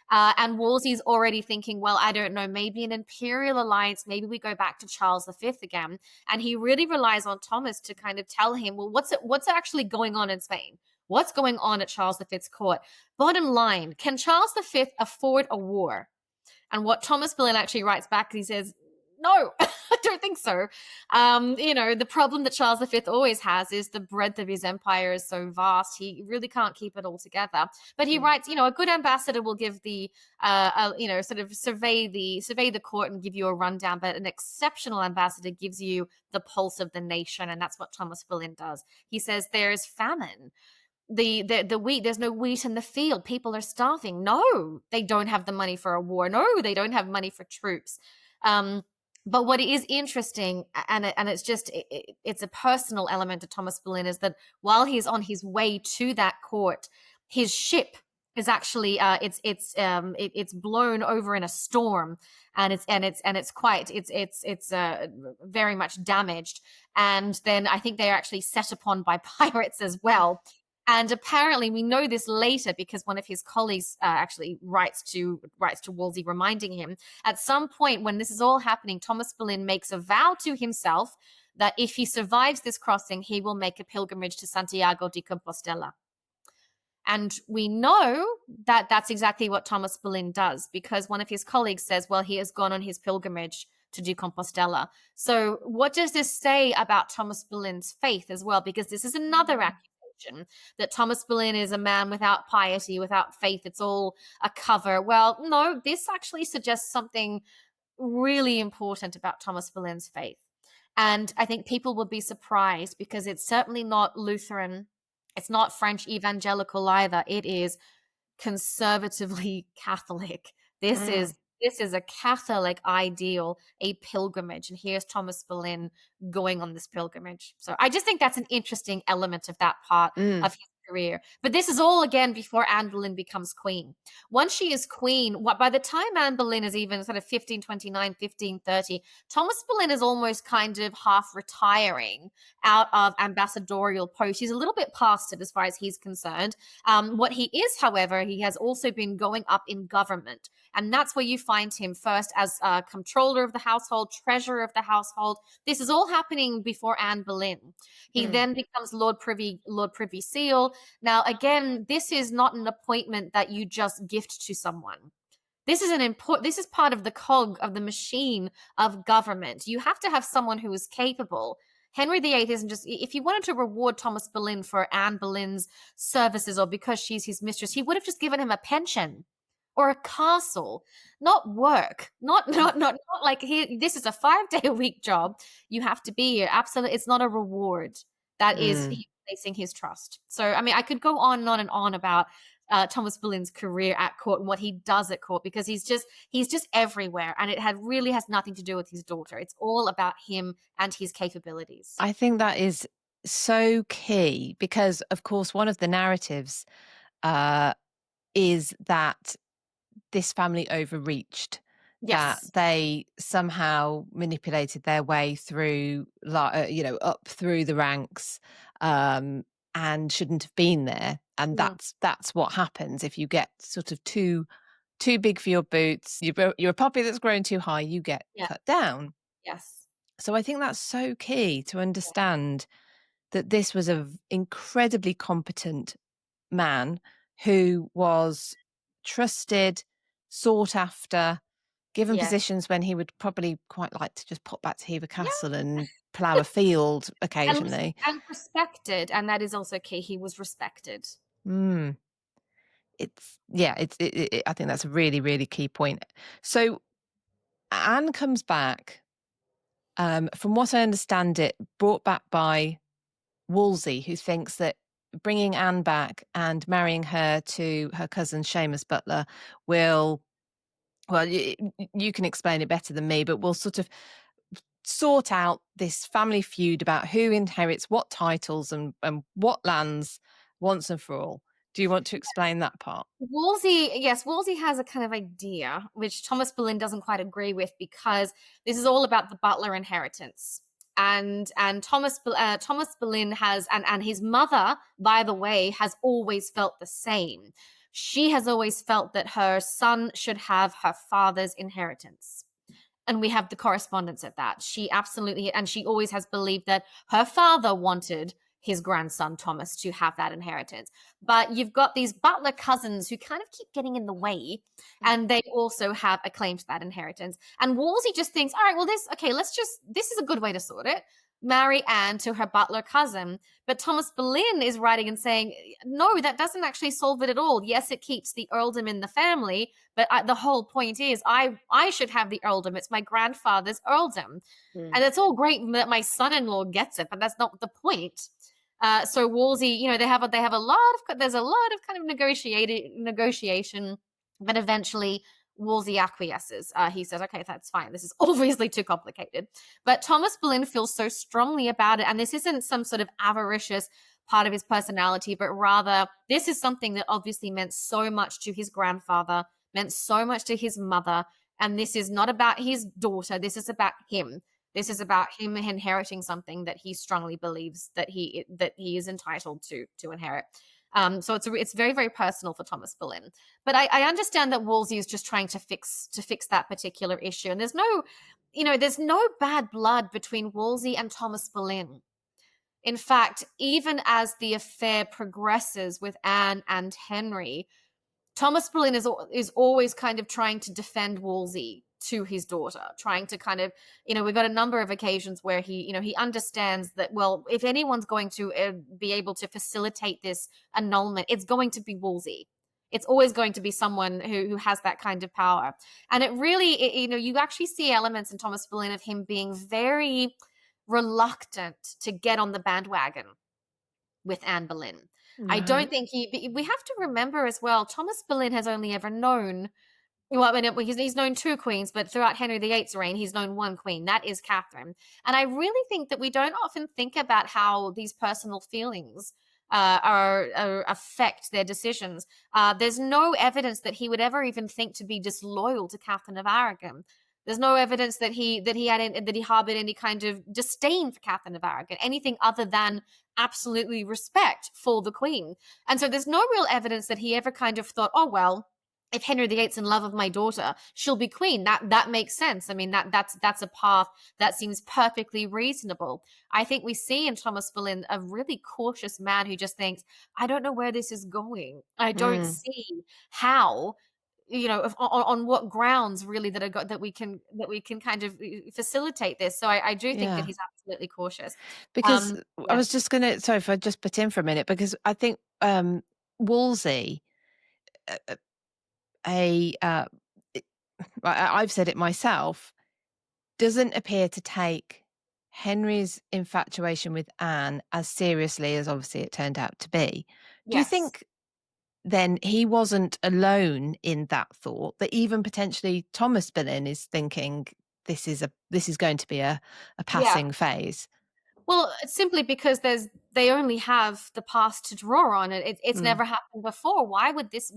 And Wolsey's already thinking, well, I don't know, maybe an imperial alliance, maybe we go back to Charles V again. And he really relies on Thomas to kind of tell him, well, what's actually going on in Spain? What's going on at Charles V's court? Bottom line, can Charles V afford a war? And what Thomas Boleyn actually writes back, he says, no, I don't think so. The problem that Charles V always has is the breadth of his empire is so vast. He really can't keep it all together. But he writes, a good ambassador will give sort of survey the court and give you a rundown. But an exceptional ambassador gives you the pulse of the nation. And that's what Thomas Boleyn does. He says there is famine. The wheat, there's no wheat in the field, people are starving. No, they don't have the money for a war. No, they don't have money for troops. But what is interesting, and it's a personal element to Thomas Boleyn, is that while he's on his way to that court, his ship is actually it's blown over in a storm, and it's very much damaged. And then I think they're actually set upon by pirates as well. And apparently, we know this later because one of his colleagues actually writes to Wolsey, reminding him at some point when this is all happening, Thomas Boleyn makes a vow to himself that if he survives this crossing, he will make a pilgrimage to Santiago de Compostela. And we know that that's exactly what Thomas Boleyn does because one of his colleagues says, well, he has gone on his pilgrimage to do Compostela. So what does this say about Thomas Boleyn's faith as well? Because this is another accusation that Thomas Boleyn is a man without piety, without faith. It's all a cover. Well, no, this actually suggests something really important about Thomas Boleyn's faith. And I think people will be surprised because it's certainly not Lutheran. It's not French evangelical either. It is conservatively Catholic. This is a Catholic ideal, a pilgrimage. And here's Thomas Boleyn going on this pilgrimage. So I just think that's an interesting element of that part of his career. But this is all again before Anne Boleyn becomes queen. Once she is queen, by the time Anne Boleyn is even sort of 1529, 1530, Thomas Boleyn is almost kind of half retiring out of ambassadorial post. He's a little bit past it as far as he's concerned. What he is, however, he has also been going up in government. And that's where you find him first as comptroller of the household, treasurer of the household. This is all happening before Anne Boleyn. He then becomes Lord Privy Seal. Now, again, this is not an appointment that you just gift to someone. This is part of the cog of the machine of government. You have to have someone who is capable. Henry VIII isn't just, if he wanted to reward Thomas Boleyn for Anne Boleyn's services or because she's his mistress, he would have just given him a pension or a castle, not work, not like this is a 5-day-a-week job. You have to be here. Absolutely. It's not a reward. That is he placing his trust. So, I mean, I could go on and on about Thomas Boleyn's career at court and what he does at court because he's just everywhere, and it really has nothing to do with his daughter. It's all about him and his capabilities. I think that is so key because, of course, one of the narratives uh, is that this family overreached, that Yes. they somehow manipulated their way through, up through the ranks, and shouldn't have been there. And Mm. that's what happens if you get sort of too big for your boots. You're a puppy that's grown too high. You get Yeah. cut down. Yes. So I think that's so key to Yeah. understand that this was a incredibly competent man who was trusted, sought after, given Yes. positions when he would probably quite like to just pop back to Hever Yeah. Castle and plough a field occasionally. And respected, and that is also key. He was respected. Mm, I think that's a really, really key point. So Anne comes back, from what I understand it, brought back by Wolsey, who thinks that bringing Anne back and marrying her to her cousin Seamus Butler will, well, you can explain it better than me, but will sort of sort out this family feud about who inherits what titles and what lands once and for all. Do you want to explain that part? Wolsey, yes, Wolsey has a kind of idea which Thomas Boleyn doesn't quite agree with because this is all about the Butler inheritance. And Thomas Boleyn has and his mother, by the way, has always felt the same. She has always felt that her son should have her father's inheritance. And we have the correspondence at that. She absolutely, and she always has believed that her father wanted his grandson Thomas to have that inheritance. But you've got these Butler cousins who kind of keep getting in the way, and they also have a claim to that inheritance. And Wolsey just thinks, all right, well, this is a good way to sort it. Marry Anne to her Butler cousin. But Thomas Boleyn is writing and saying, no, that doesn't actually solve it at all. Yes, it keeps the earldom in the family, but the whole point is I should have the earldom. It's my grandfather's earldom. Mm. And it's all great that my son-in-law gets it, but that's not the point. So Wolsey, there's a lot of kind of negotiation, but eventually Wolsey acquiesces. He says, okay, that's fine. This is obviously too complicated. But Thomas Boleyn feels so strongly about it. And this isn't some sort of avaricious part of his personality, but rather this is something that obviously meant so much to his grandfather, meant so much to his mother. And this is not about his daughter. This is about him. This is about him inheriting something that he strongly believes that he is entitled to inherit. So it's very, very personal for Thomas Boleyn. But I understand that Wolsey is just trying to fix that particular issue. And there's no bad blood between Wolsey and Thomas Boleyn. In fact, even as the affair progresses with Anne and Henry, Thomas Boleyn is always kind of trying to defend Wolsey to his daughter, trying to kind of, we've got a number of occasions where he understands that, well, if anyone's going to be able to facilitate this annulment, it's going to be Wolsey. It's always going to be someone who has that kind of power. And it really, you actually see elements in Thomas Boleyn of him being very reluctant to get on the bandwagon with Anne Boleyn. I don't Right. think we have to remember as well, Thomas Boleyn has only ever known, well, I mean, he's known two queens, but throughout Henry VIII's reign, he's known one queen. That is Catherine. And I really think that we don't often think about how these personal feelings affect their decisions. There's no evidence that he would ever even think to be disloyal to Catherine of Aragon. There's no evidence that he harbored any kind of disdain for Catherine of Aragon, anything other than absolutely respect for the Queen. And so there's no real evidence that he ever kind of thought, oh well, if Henry VIII's in love of my daughter, she'll be queen. That makes sense. I mean, that's a path that seems perfectly reasonable. I think we see in Thomas Boleyn a really cautious man who just thinks, I don't know where this is going. I don't Mm. see how, on what grounds really that we can kind of facilitate this. So I do think that Yeah. he's absolutely cautious. Because I Yeah. was just going to, sorry if I just put in for a minute, because I think Wolsey, uh, a it- I've said it myself, doesn't appear to take Henry's infatuation with Anne as seriously as obviously it turned out to be. Do you Yes. think then he wasn't alone in that thought, that even potentially Thomas Boleyn is thinking this is going to be a Yeah. passing phase? Well, it's simply because they only have the past to draw on. It's Mm, never happened before. Why would this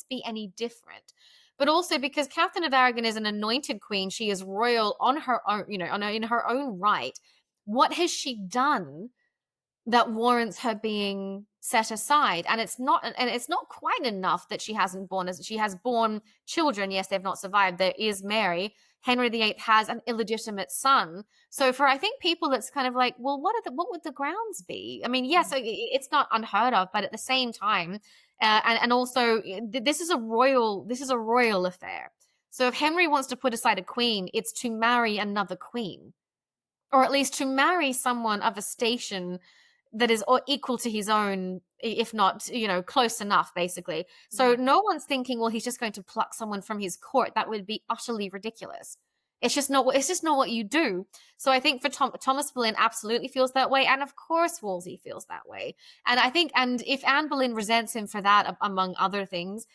be any different? But also because Catherine of Aragon is an anointed queen. She is royal on her own, in her own right. What has she done that warrants her being set aside? And it's not quite enough that she has born children. Yes, they've not survived. There is Mary. Henry VIII has an illegitimate son. So for, I think, people, it's kind of like, well, what would the grounds be? I mean, yes, it's not unheard of, but at the same time, and also this is a royal affair. So if Henry wants to put aside a queen, it's to marry another queen, or at least to marry someone of a station that is equal to his own, if not, close enough, basically. So mm, no one's thinking, well, he's just going to pluck someone from his court. That would be utterly ridiculous. It's just not what you do. So I think for Thomas Boleyn absolutely feels that way, and of course Wolsey feels that way. And I think, and if Anne Boleyn resents him for that, among other things,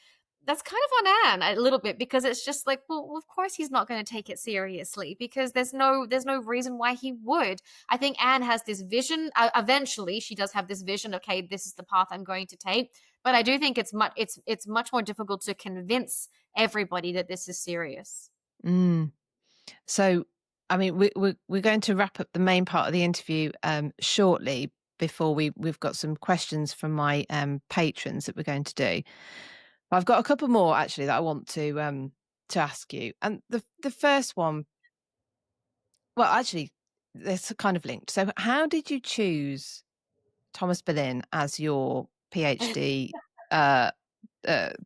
that's kind of on Anne a little bit, because it's just like, well, of course he's not going to take it seriously, because there's no reason why he would. I think Anne has this vision. Eventually, she does have this vision. Okay, this is the path I'm going to take. But I do think it's much more difficult to convince everybody that this is serious. mm. So, I mean, we're going to wrap up the main part of the interview shortly. Before we've got some questions from my patrons that we're going to do. But I've got a couple more actually that I want to ask you. And the first one, well, actually, they're kind of linked. So, how did you choose Thomas Boleyn as your PhD uh,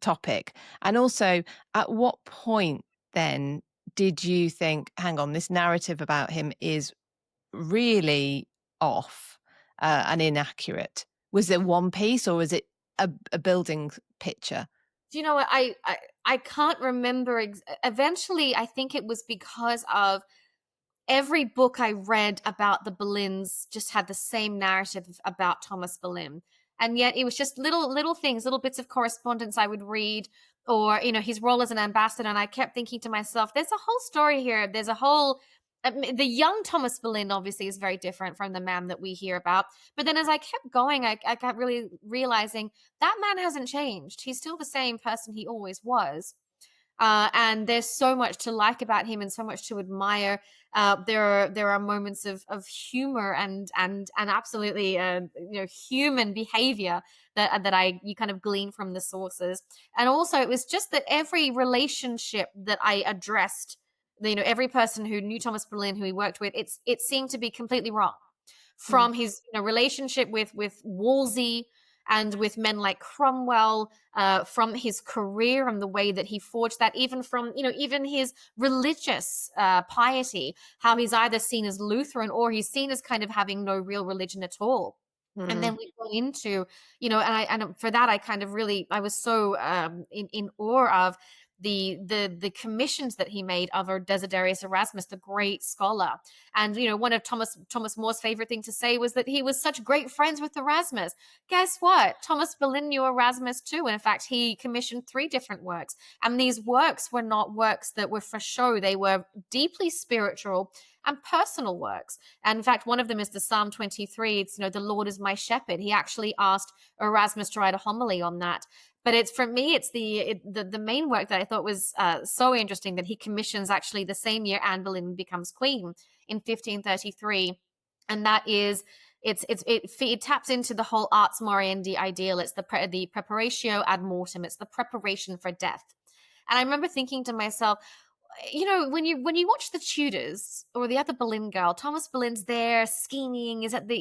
topic? And also, at what point then did you think, hang on, this narrative about him is really off and inaccurate? Was it one piece, or was it a building picture? Do you know what? I can't remember. Eventually, I think it was because of every book I read about the Boleyns just had the same narrative about Thomas Boleyn. And yet it was just little things, little bits of correspondence I would read, or, his role as an ambassador. And I kept thinking to myself, there's a whole story here. There's a whole, the young Thomas Boleyn obviously is very different from the man that we hear about. But then as I kept going, I kept really realizing that man hasn't changed. He's still the same person he always was. And there's so much to like about him and so much to admire. There are moments of humor and absolutely human behavior that you kind of glean from the sources. And also, it was just that every relationship that I addressed, every person who knew Thomas Boleyn, who he worked with, it seemed to be completely wrong. Mm, From his relationship with Wolsey and with men like Cromwell, from his career and the way that he forged that, even from even his religious piety, how he's either seen as Lutheran or he's seen as kind of having no real religion at all. And mm, then we go into, and for that, I was so in awe of the commissions that he made of Desiderius Erasmus, the great scholar. And one of Thomas More's favorite thing to say was that he was such great friends with Erasmus. Guess what? Thomas Boleyn knew Erasmus too, and in fact, he commissioned 3 different works. And these works were not works that were for show; they were deeply spiritual and personal works. And in fact, one of them is the Psalm 23. It's, the Lord is my shepherd. He actually asked Erasmus to write a homily on that. But it's, for me, it's the main work that I thought was so interesting, that he commissions actually the same year Anne Boleyn becomes queen in 1533, and that is it taps into the whole Ars Moriendi ideal. It's the preparatio ad mortem. It's the preparation for death. And I remember thinking to myself, when you watch the Tudors or the other Boleyn girl, Thomas Boleyn's there scheming. Is at the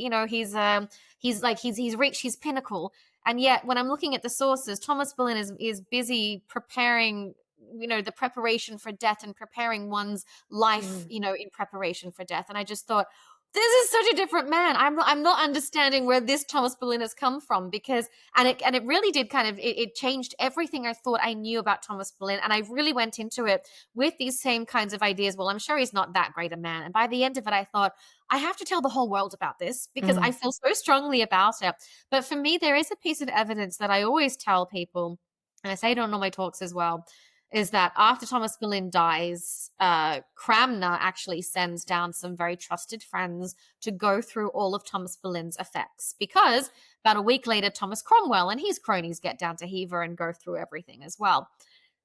he's reached his pinnacle, and yet when I'm looking at the sources, Thomas Boleyn is busy preparing. The preparation for death and preparing one's life. mm, In preparation for death, and I just thought, this is such a different man. I'm not understanding where this Thomas Boleyn has come from, because and it really did kind of it changed everything I thought I knew about Thomas Boleyn, and I really went into it with these same kinds of ideas. Well, I'm sure he's not that great a man, and by the end of it, I thought, I have to tell the whole world about this because I mm, feel so strongly about it. But for me, there is a piece of evidence that I always tell people, and I say it on all my talks as well. is that after Thomas Boleyn dies, Cranmer actually sends down some very trusted friends to go through all of Thomas Boleyn's effects, because about a week later, Thomas Cromwell and his cronies get down to Hever and go through everything as well.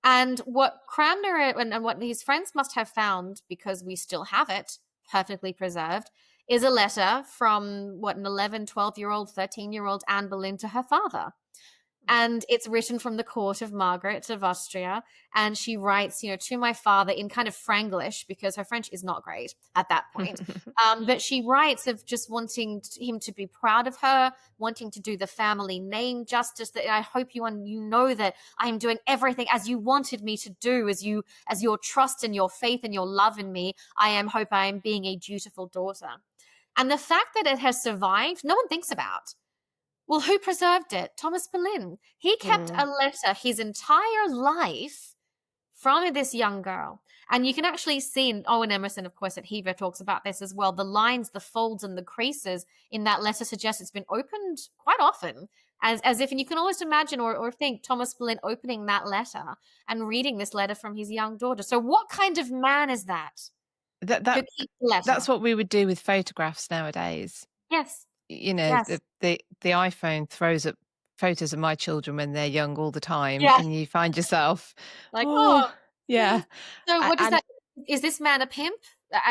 And what Cranmer and what his friends must have found, because we still have it perfectly preserved, is a letter from what, an 11, 12-year-old, 13-year-old Anne Boleyn to her father. And it's written from the court of Margaret of Austria. And she writes, to my father in kind of Franglish, because her French is not great at that point. But she writes of just wanting him to be proud of her, wanting to do the family name justice, that I hope you know that I am doing everything as you wanted me to do, as your trust and your faith and your love in me. I am being a dutiful daughter. And the fact that it has survived, no one thinks about. Well, who preserved it? Thomas Boleyn. He kept a letter his entire life from this young girl. And you can actually see, and Owen Emerson, of course, at Hever talks about this as well, the lines, the folds, and the creases in that letter suggest it's been opened quite often, as if, and you can almost imagine or think Thomas Boleyn opening that letter and reading this letter from his young daughter. So what kind of man is that? Who keeps the letter? That's what we would do with photographs nowadays. Yes. The iPhone throws up photos of my children when they're young all the time, and you find yourself like, yeah. So what does that? Is this man a pimp?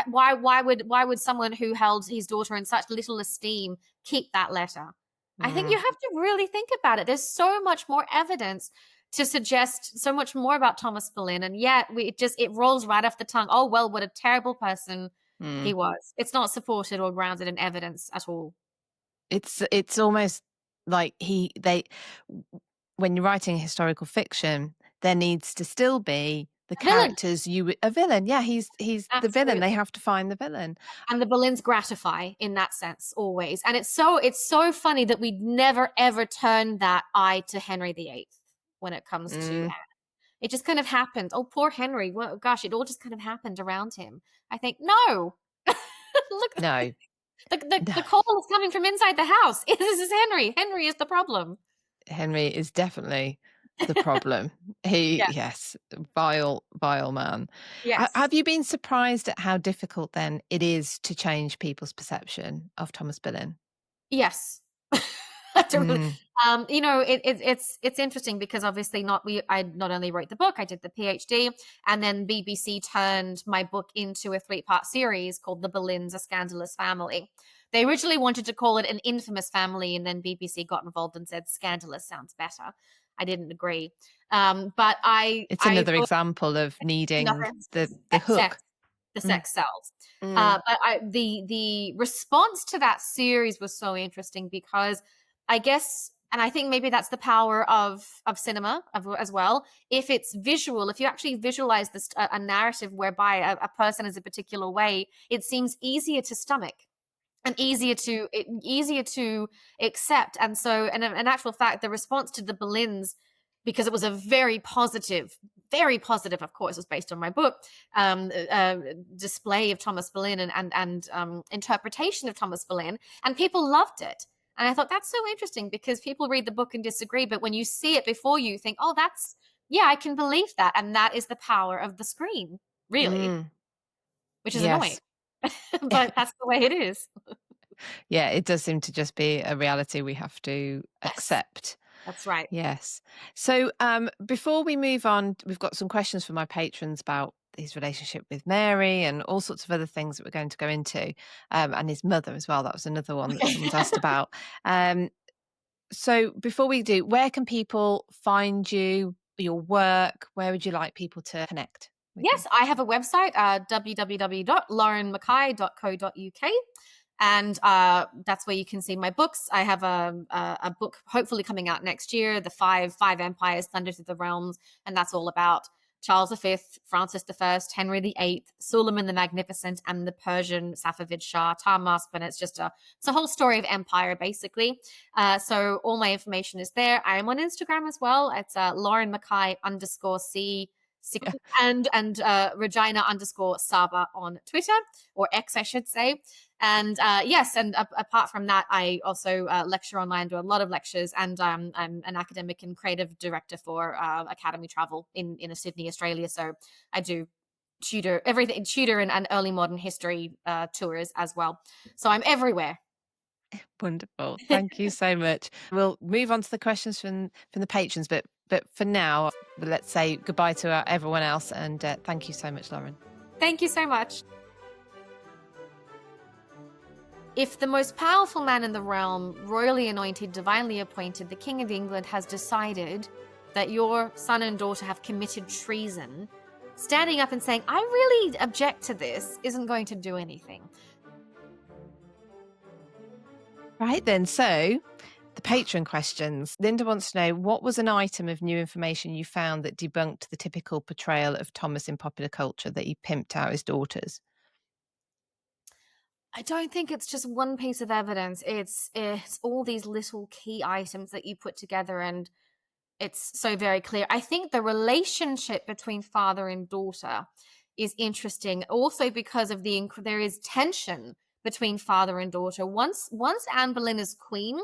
Why would someone who held his daughter in such little esteem keep that letter? I think you have to really think about it. There's so much more evidence to suggest so much more about Thomas Boleyn, and yet it rolls right off the tongue. Oh well, what a terrible person he was. It's not supported or grounded in evidence at all. It's almost like when you're writing historical fiction, there needs to still be the characters a villain. Yeah, he's the villain. They have to find the villain. And the Boleyns gratify in that sense always. And it's so funny that we never ever turn that eye to Henry VIII when it comes to Anne. It just kind of happened. Oh, poor Henry. Well, gosh, it all just kind of happened around him. I think, no. Look, no. The call is coming from inside the house. This is Henry. Henry is the problem. Henry is definitely the problem. Yes, vile man. Yes. Have you been surprised at how difficult then it is to change people's perception of Thomas Boleyn? Yes. It's interesting because obviously I not only wrote the book, I did the PhD, and then BBC turned my book into a 3-part series called The Boleyns: A Scandalous Family. They originally wanted to call it An Infamous Family, and then BBC got involved and said scandalous sounds better. I didn't agree. It's another example of needing the hook. The sex sells. But the response to that series was so interesting because I guess, and I think maybe that's the power of cinema as well. If it's visual, if you actually visualize a narrative whereby a person is a particular way, it seems easier to stomach and easier to accept. And so, and in actual fact, the response to the Boleyns, because it was a very positive, of course, was based on my book, display of Thomas Boleyn and interpretation of Thomas Boleyn, and people loved it. And I thought that's so interesting because people read the book and disagree, but when you see it before you think, oh, I can believe that. And that is the power of the screen, really, which is annoying, but that's the way it is. Yeah, it does seem to just be a reality we have to accept. That's right. Yes. So before we move on, we've got some questions from my patrons about his relationship with Mary and all sorts of other things that we're going to go into, and his mother as well. That was another one that someone's asked about. So before we do, where can people find you, your work? Where would you like people to connect with you? I have a website, www.laurenmackay.co.uk. And that's where you can see my books. I have a book hopefully coming out next year, The Five Empires, Thunder Through the Realms. And that's all about Charles V, Francis I, Henry VIII, Suleiman the Magnificent, and the Persian Safavid Shah, Tahmasp. And it's a whole story of empire, basically. So all my information is there. I am on Instagram as well. It's Lauren Mackay _C Yeah. and Regina_Saba on Twitter, or X, I should say. And yes, and apart from that, I also lecture online, do a lot of lectures, and I'm an academic and creative director for Academy Travel in Sydney, Australia. So I do tutor and early modern history tours as well. So I'm everywhere. Wonderful. Thank you so much. We'll move on to the questions from the patrons, but for now, let's say goodbye to everyone else, and thank you so much, Lauren. Thank you so much. If the most powerful man in the realm, royally anointed, divinely appointed, the King of England, has decided that your son and daughter have committed treason, standing up and saying, I really object to this, isn't going to do anything. Right then, so the patron questions. Linda wants to know, what was an item of new information you found that debunked the typical portrayal of Thomas in popular culture, that he pimped out his daughters? I don't think it's just one piece of evidence. It's all these little key items that you put together, and it's so very clear. I think the relationship between father and daughter is interesting, also because of there is tension between father and daughter. Once Anne Boleyn is queen,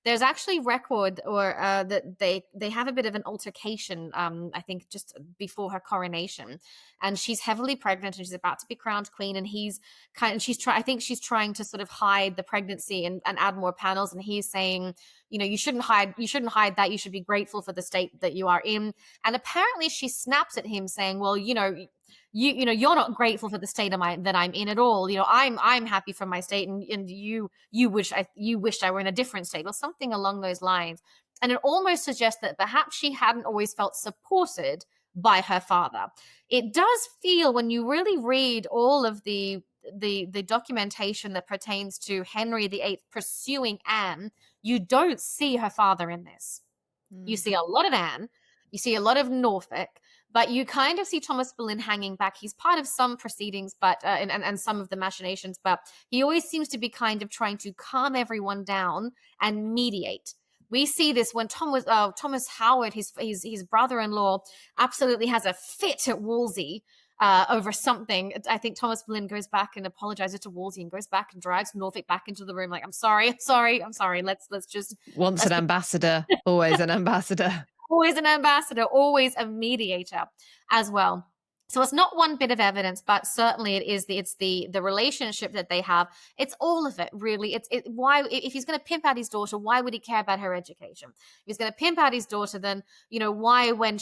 there's actually record or that they have a bit of an altercation. I think just before her coronation, and she's heavily pregnant and she's about to be crowned queen, and I think she's trying to sort of hide the pregnancy and add more panels, and he's saying, you shouldn't hide that, you should be grateful for the state that you are in. And apparently she snaps at him saying, well, you're not grateful for the state that I'm in at all. I'm happy for my state, and you wished I were in a different state, or something along those lines. And it almost suggests that perhaps she hadn't always felt supported by her father. It does feel, when you really read all of the documentation that pertains to Henry VIII pursuing Anne, you don't see her father in this. You see a lot of Anne, you see a lot of Norfolk, but you kind of see Thomas Boleyn hanging back. He's part of some proceedings, but and some of the machinations, but he always seems to be kind of trying to calm everyone down and mediate. We see this when Thomas Howard, his brother-in-law, absolutely has a fit at Wolsey over something. I think Thomas Boleyn goes back and apologizes to Wolsey and goes back and drags Norfolk back into the room, like, I'm sorry. Let's just Once an ambassador, always an ambassador. Always an ambassador, always a mediator as well. So it's not one bit of evidence, but certainly it's the relationship that they have. It's all of it, really. Why, if he's going to pimp out his daughter, why would he care about her education? If he's going to pimp out his daughter, then why, when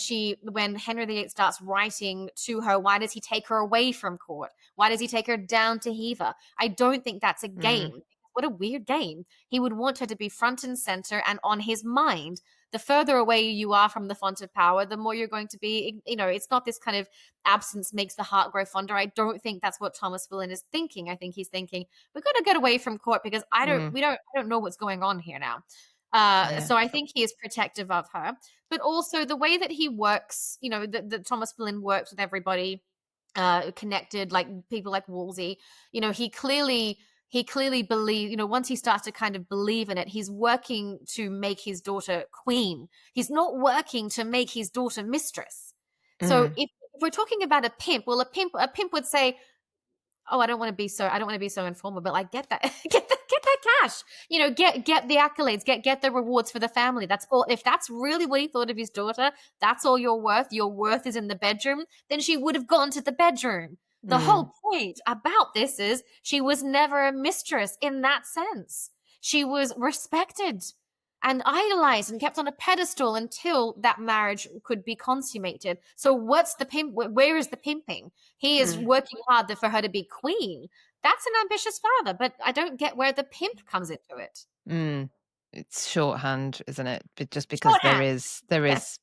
Henry VIII starts writing to her, why does he take her away from court? Why does he take her down to Hever? I don't think that's a game. What a weird game. He would want her to be front and center and on his mind. The further away you are from the font of power, the more you're going to be, it's not this kind of absence makes the heart grow fonder. I don't think that's what Thomas Boleyn is thinking. I think he's thinking, we've got to get away from court because I don't know what's going on here now. So I think he is protective of her, but also the way that he works, that Thomas Boleyn works with everybody connected, like people like Wolsey, he clearly believes, once he starts to kind of believe in it, he's working to make his daughter queen. He's not working to make his daughter mistress. So if we're talking about a pimp, well, a pimp would say, oh, I don't want to be so informal, but like, get that cash, get the accolades, get the rewards for the family. That's all. If that's really what he thought of his daughter, that's all your worth is in the bedroom, then she would have gone to the bedroom. The whole point about this is she was never a mistress in that sense. She was respected and idolized and kept on a pedestal until that marriage could be consummated. So what's the pimp? Where is the pimping? He is working hard for her to be queen. That's an ambitious father, but I don't get where the pimp comes into it. It's shorthand, isn't it? Just because there is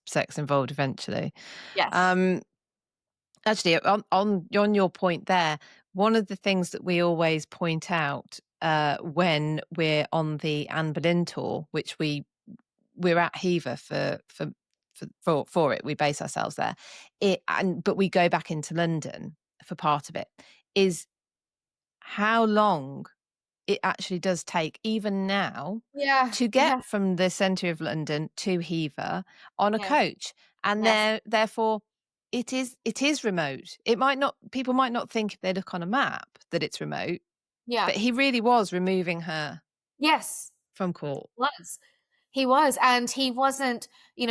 sex involved eventually. Yes. Actually, on your point there, one of the things that we always point out when we're on the Anne Boleyn tour, which we're at Hever for it, we base ourselves there, but we go back into London for part of it, is how long it actually does take, even now, to get from the centre of London to Hever on a coach, and therefore it is remote. It might not people might not think if they look on a map that it's remote, Yeah. but he really was removing her Yes. from court. Was. He was, and he wasn't,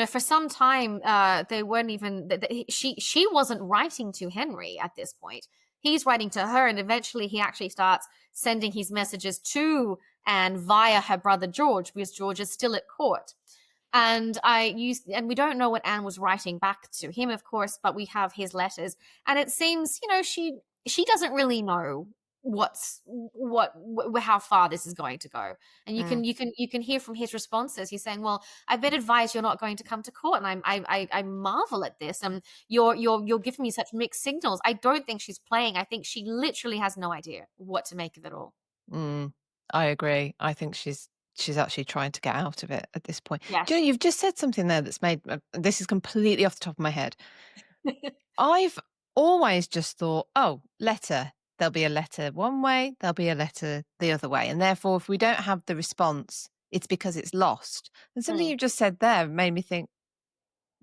for some time, they weren't even, she wasn't writing to Henry at this point. He's writing to her, and eventually he actually starts sending his messages to Anne via her brother George, because George is still at court. And we don't know what Anne was writing back to him, of course, but we have his letters, and it seems, she doesn't really know how far this is going to go. And you can hear from his responses, he's saying, well, I've been advised you're not going to come to court, and I marvel at this, and you're giving me such mixed signals. I don't think she's playing. I think she literally has no idea what to make of it all. I agree. I think she's actually trying to get out of it at this point. Do you Yes. know, you've just said something there that's made this is completely off the top of my head. I've always just thought, oh, letter. There'll be a letter one way, there'll be a letter the other way. And therefore, if we don't have the response, it's because it's lost. And something Mm. you've just said there made me think,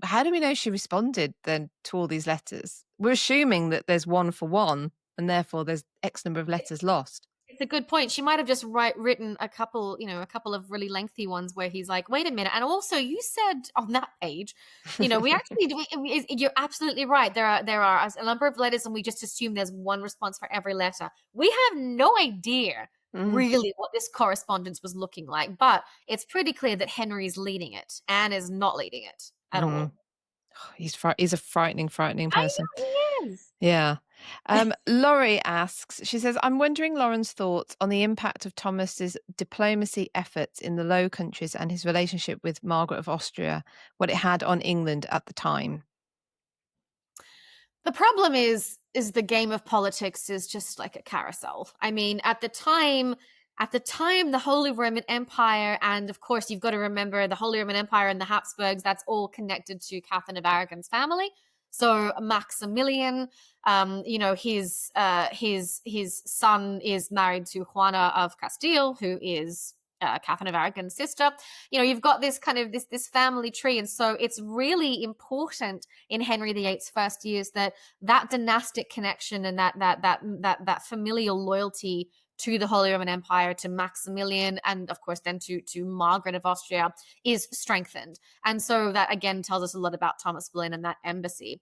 how do we know she responded then to all these letters? We're assuming that there's one for one, and therefore there's X number of letters lost. It's a good point. She might have just written a couple of really lengthy ones where he's like, "Wait a minute," and also you said on that page, we actually do. You're absolutely right. There are a number of letters, and we just assume there's one response for every letter. We have no idea Mm, really what this correspondence was looking like, but it's pretty clear that Henry's leading it. Anne is not leading it at mm. all. He's a frightening I person. know he is. Yeah. Laurie asks, she says, I'm wondering Lauren's thoughts on the impact of Thomas's diplomacy efforts in the Low Countries and his relationship with Margaret of Austria, what it had on England at the time. The problem is the game of politics is just like a carousel. I mean, at the time the Holy Roman Empire, and of course you've got to remember the Holy Roman Empire and the Habsburgs, that's all connected to Catherine of Aragon's family. So Maximilian, his son is married to Juana of Castile, who is Catherine of Aragon's sister. You've got this kind of this family tree, and so it's really important in Henry VIII's first years that dynastic connection and that familial loyalty to the Holy Roman Empire, to Maximilian, and of course then to Margaret of Austria is strengthened. And so that again tells us a lot about Thomas Boleyn and that embassy.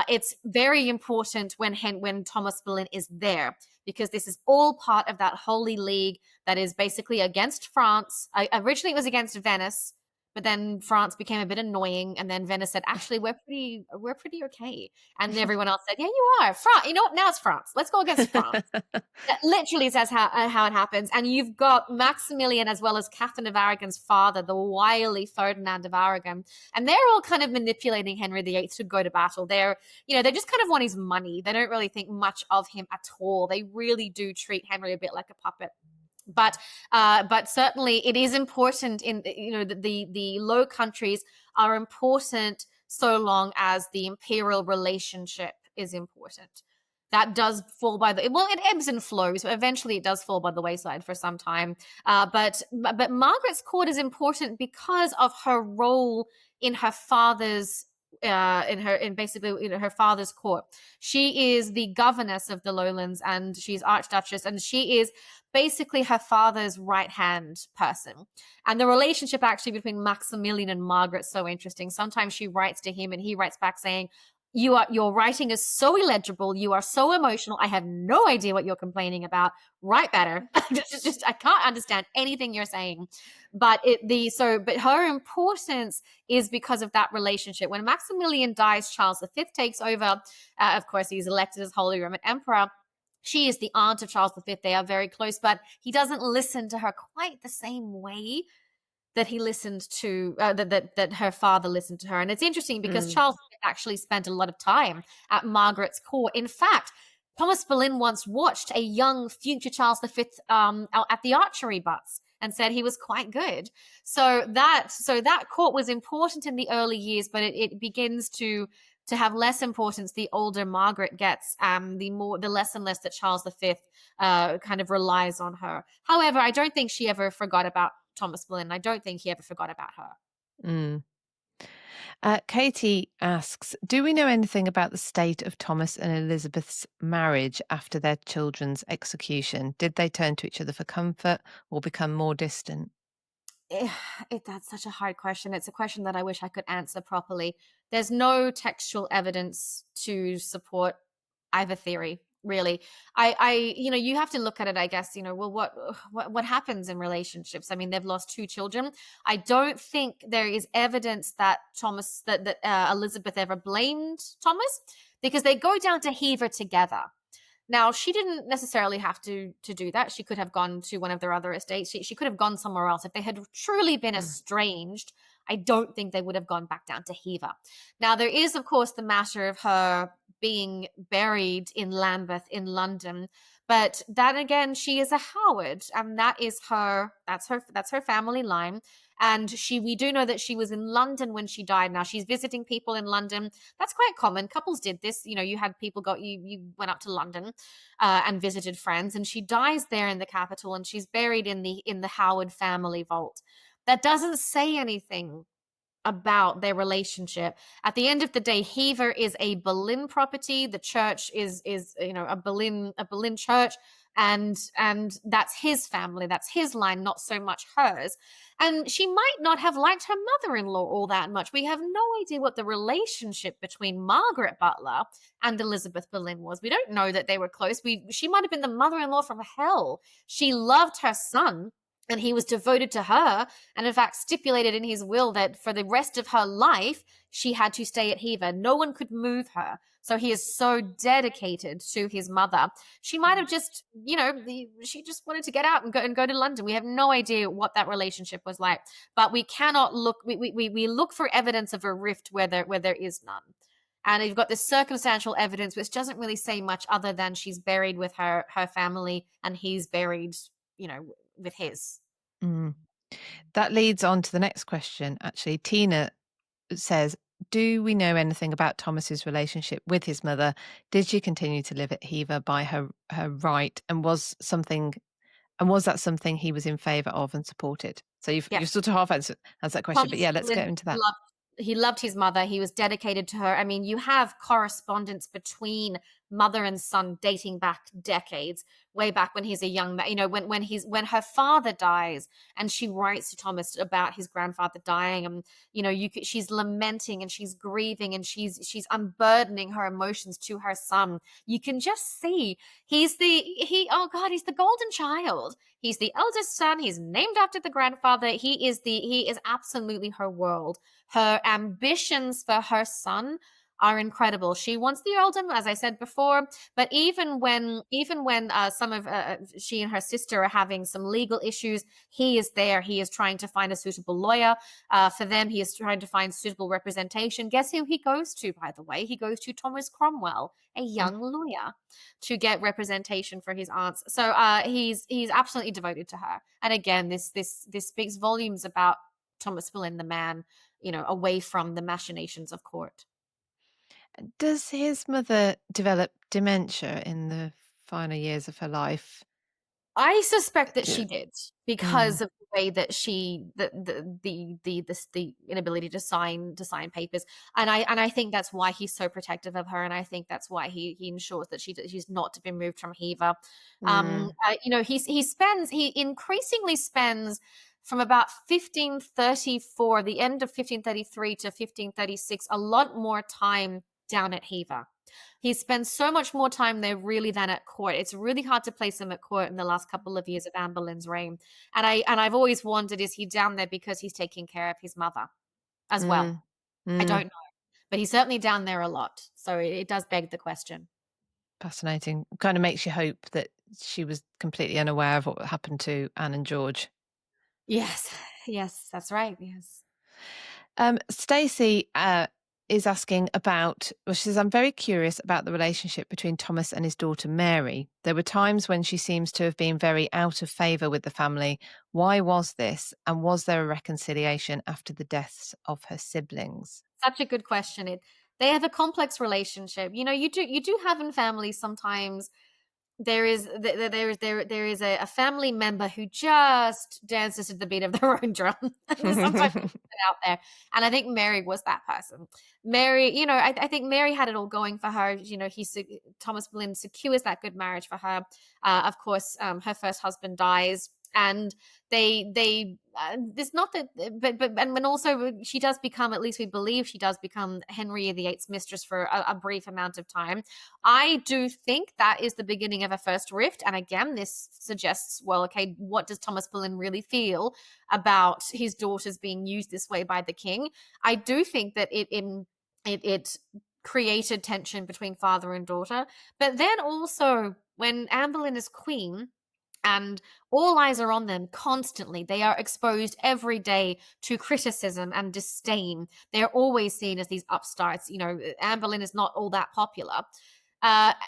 It's very important when Thomas Boleyn is there, because this is all part of that Holy League that is basically against France. Originally, it was against Venice, but then France became a bit annoying, and then Venice said, "Actually, we're pretty okay." And everyone else said, "Yeah, you are France. You know what? Now it's France. Let's go against France." That literally says how it happens. And you've got Maximilian as well as Catherine of Aragon's father, the wily Ferdinand of Aragon, and they're all kind of manipulating Henry VIII to go to battle. They just kind of want his money. They don't really think much of him at all. They really do treat Henry a bit like a puppet. But certainly it is important in the Low Countries are important so long as the imperial relationship is important. That does fall by it ebbs and flows, but eventually it does fall by the wayside for some time. But Margaret's court is important because of her role in her father's her father's court. She is the governess of the Lowlands, and she's archduchess, and she is basically her father's right hand person. And the relationship actually between Maximilian and Margaret's so interesting. Sometimes she writes to him and he writes back saying, your writing is so illegible, you are so emotional, I have no idea what you're complaining about. Write better. just I can't understand anything you're saying. But her importance is because of that relationship. When Maximilian dies, Charles V takes over. Of course, he's elected as Holy Roman Emperor. She is the aunt of Charles V. They are very close, but he doesn't listen to her quite the same way that he listened to that her father listened to her. And it's interesting because Mm. Charles V actually spent a lot of time at Margaret's court. In fact, Thomas Boleyn once watched a young future Charles V at the archery butts and said he was quite good. So that court was important in the early years, but it begins to have less importance the older Margaret gets, the less and less that Charles V kind of relies on her. However, I don't think she ever forgot about Thomas Boleyn. I don't think he ever forgot about her. Mm. Katie asks, do we know anything about the state of Thomas and Elizabeth's marriage after their children's execution? Did they turn to each other for comfort or become more distant? Eh, that's such a hard question. It's a question that I wish I could answer properly. There's no textual evidence to support either theory, really. You have to look at it, I guess, well, what happens in relationships? I mean, they've lost two children. I don't think there is evidence that Elizabeth ever blamed Thomas, because they go down to Hever together. Now, she didn't necessarily have to do that. She could have gone to one of their other estates. She could have gone somewhere else. If they had truly been estranged, I don't think they would have gone back down to Hever. Now, there is, of course, the matter of her being buried in Lambeth in London, but that again, she is a Howard, and that's her family line. And we do know that she was in London when she died. Now she's visiting people in London. That's quite common. Couples did this. You had people you went up to London and visited friends, and she dies there in the capital, and she's buried in the Howard family vault. That doesn't say anything about their relationship. At the end of the day, Hever is a Boleyn property. The church is a Boleyn church, and that's his family, that's his line, not so much hers. And she might not have liked her mother-in-law all that much. We have no idea what the relationship between Margaret Butler and Elizabeth Boleyn was. We don't know that they were close. She might have been the mother-in-law from hell. She loved her son, and he was devoted to her, and in fact stipulated in his will that for the rest of her life she had to stay at Hever. No one could move her. So he is so dedicated to his mother. She might have just, she just wanted to get out and go to London. We have no idea what that relationship was like, but we cannot look. We look for evidence of a rift where there is none. And you've got this circumstantial evidence which doesn't really say much other than she's buried with her family and he's buried, with his. Mm. That leads on to the next question. Actually, Tina says, do we know anything about Thomas's relationship with his mother? Did she continue to live at Hever by her right? And was that something he was in favour of and supported? So you've Yes. sort of half answered that question, but Thomas yeah, let's Flynn get into that. he loved his mother. He was dedicated to her. I mean, you have correspondence between mother and son dating back decades, way back when he's a young man. When her father dies, and she writes to Thomas about his grandfather dying, and she's lamenting and she's grieving and she's unburdening her emotions to her son. You can just see he's the golden child. He's the eldest son. He's named after the grandfather. He is absolutely her world. Her ambitions for her son are incredible. She wants the earldom, as I said before, but even when some of she and her sister are having some legal issues, he is there. He is trying to find a suitable lawyer for them. He is trying to find suitable representation. Guess who he goes to, by the way? He goes to Thomas Cromwell, a young lawyer, to get representation for his aunts. So he's absolutely devoted to her. And again, this speaks volumes about Thomas Boleyn, the man, away from the machinations of court. Does his mother develop dementia in the final years of her life? I suspect that Yeah. she did, Mm, because of the way that she the inability to sign papers, and I think that's why he's so protective of her, and I think that's why he ensures that she's not to be moved from Hever. mm, He increasingly spends from about 1534, the end of 1533 to 1536, a lot more time down at Hever. He spends so much more time there really than at court. It's really hard to place him at court in the last couple of years of Anne Boleyn's reign. And I've always wondered, is he down there because he's taking care of his mother as well? mm, I mm. don't know. But he's certainly down there a lot. So it does beg the question. Fascinating. Kind of makes you hope that she was completely unaware of what happened to Anne and George. Yes. Yes, that's right. Yes. Stacey is asking about, well, she says, I'm very curious about the relationship between Thomas and his daughter Mary. There were times when she seems to have been very out of favour with the family. Why was this? And was there a reconciliation after the deaths of her siblings? Such a good question. They have a complex relationship. You do have in families sometimes there is a family member who just dances to the beat of their own drum. And sometimes out there. And I think Mary was that person. Mary, I think Mary had it all going for her. Thomas Boleyn secures that good marriage for her. Of course, her first husband dies, and it's not that, but and when also she does become, at least we believe she does become Henry VIII's mistress for a brief amount of time. I do think that is the beginning of a first rift, and again, this suggests, well, okay, what does Thomas Boleyn really feel about his daughters being used this way by the king? I do think that it created tension between father and daughter, but then also when Anne Boleyn is queen, and all eyes are on them constantly. They are exposed every day to criticism and disdain. They're always seen as these upstarts. Anne Boleyn is not all that popular.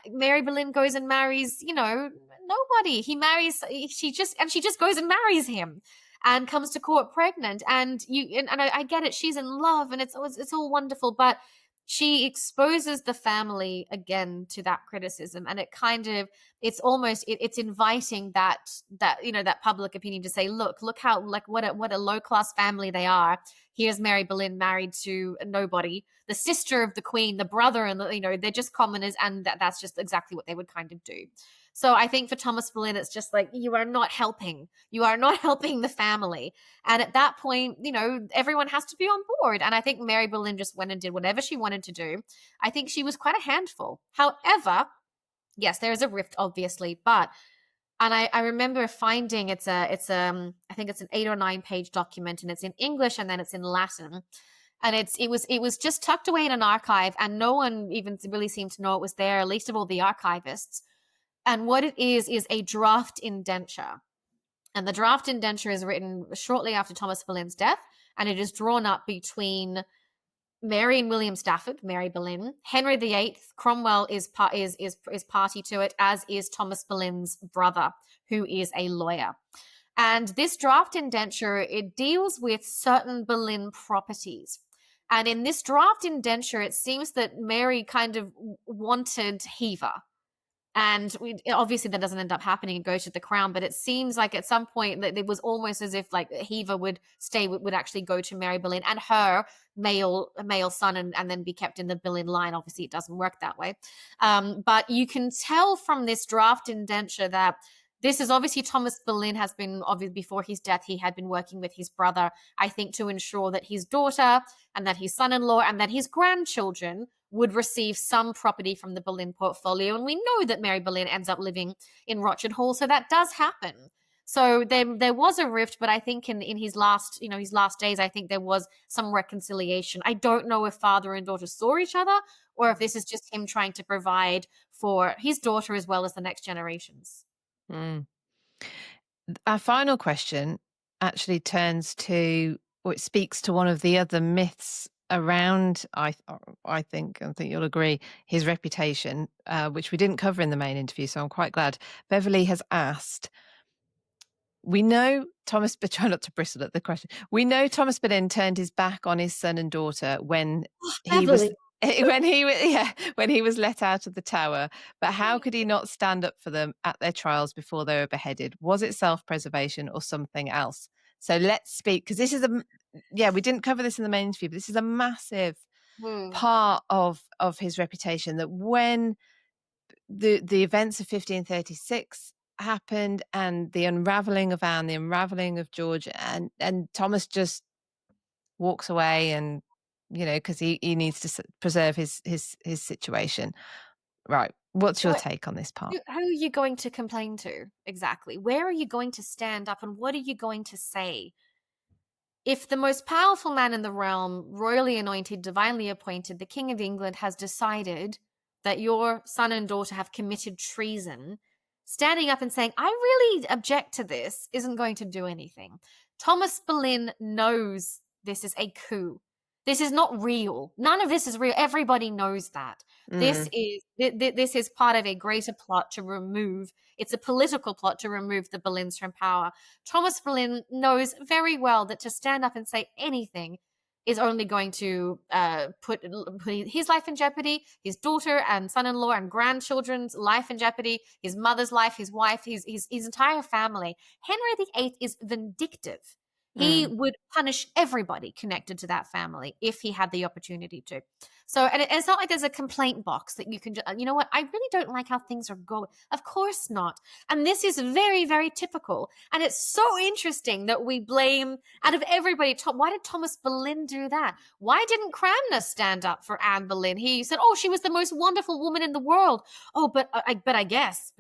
Mary Boleyn goes and marries, nobody. She just goes and marries him and comes to court pregnant. And I get it. She's in love and it's all wonderful, but she exposes the family again to that criticism, and it's almost it's inviting that public opinion to say, look how, like, what a low class family they are. Here's Mary Boleyn married to a nobody, the sister of the queen, the brother, and they're just commoners, and that's just exactly what they would kind of do. So I think for Thomas Boleyn, it's just like, you are not helping the family. And at that point, everyone has to be on board. And I think Mary Boleyn just went and did whatever she wanted to do. I think she was quite a handful. However, yes, there is a rift, obviously, and I remember finding I think it's an 8 or 9 page document, and it's in English and then it's in Latin. And it was just tucked away in an archive, and no one even really seemed to know it was there, least of all the archivists. And what it is a draft indenture. And the draft indenture is written shortly after Thomas Boleyn's death, and it is drawn up between Mary and William Stafford, Mary Boleyn, Henry VIII. Cromwell is party to it, as is Thomas Boleyn's brother, who is a lawyer. And this draft indenture, it deals with certain Boleyn properties. And in this draft indenture, it seems that Mary kind of wanted Hever. And obviously that doesn't end up happening and go to the crown, but it seems like at some point that it was almost as if like Hever would actually go to Mary Boleyn and her male son, and then be kept in the Boleyn line. Obviously it doesn't work that way. But you can tell from this draft indenture that this is obviously Thomas Boleyn has been, obviously before his death, he had been working with his brother, I think, to ensure that his daughter and that his son-in-law and that his grandchildren would receive some property from the Boleyn portfolio. And we know that Mary Boleyn ends up living in Rochard Hall, so that does happen. So there was a rift, but I think in his last days, I think there was some reconciliation. I don't know if father and daughter saw each other, or if this is just him trying to provide for his daughter as well as the next generations. Mm. Our final question actually turns to, or it speaks to one of the other myths around, I think you'll agree, his reputation, which we didn't cover in the main interview, so I'm quite glad. Beverly has asked, we know Thomas, but try not to bristle at the question. We know Thomas Boleyn turned his back on his son and daughter when he was let out of the Tower, but how could he not stand up for them at their trials before they were beheaded? Was it self-preservation or something else? So let's speak, because this is we didn't cover this in the main interview, but this is a massive part of his reputation, that when the events of 1536 happened, and the unraveling of Anne, the unraveling of George, and Thomas just walks away, and because he needs to preserve his situation. Right. What's your take on this part? Who are you going to complain to exactly? Where are you going to stand up, and what are you going to say? If the most powerful man in the realm, royally anointed, divinely appointed, the King of England, has decided that your son and daughter have committed treason, standing up and saying, I really object to this, isn't going to do anything. Thomas Boleyn knows this is a coup. This is not real. None of this is real. Everybody knows that. This is part of a greater plot to remove. It's a political plot to remove the Boleyns from power. Thomas Boleyn knows very well that to stand up and say anything is only going to put his life in jeopardy, his daughter and son-in-law and grandchildren's life in jeopardy, his mother's life, his wife, his entire family. Henry VIII is vindictive. He Mm. would punish everybody connected to that family if he had the opportunity to. So, and it's not like there's a complaint box that you can just, you know what, I really don't like how things are going. Of course not. And this is very, very typical. And it's so interesting that we blame, out of everybody, why did Thomas Boleyn do that? Why didn't Cranmer stand up for Anne Boleyn? He said, oh, she was the most wonderful woman in the world. Oh, but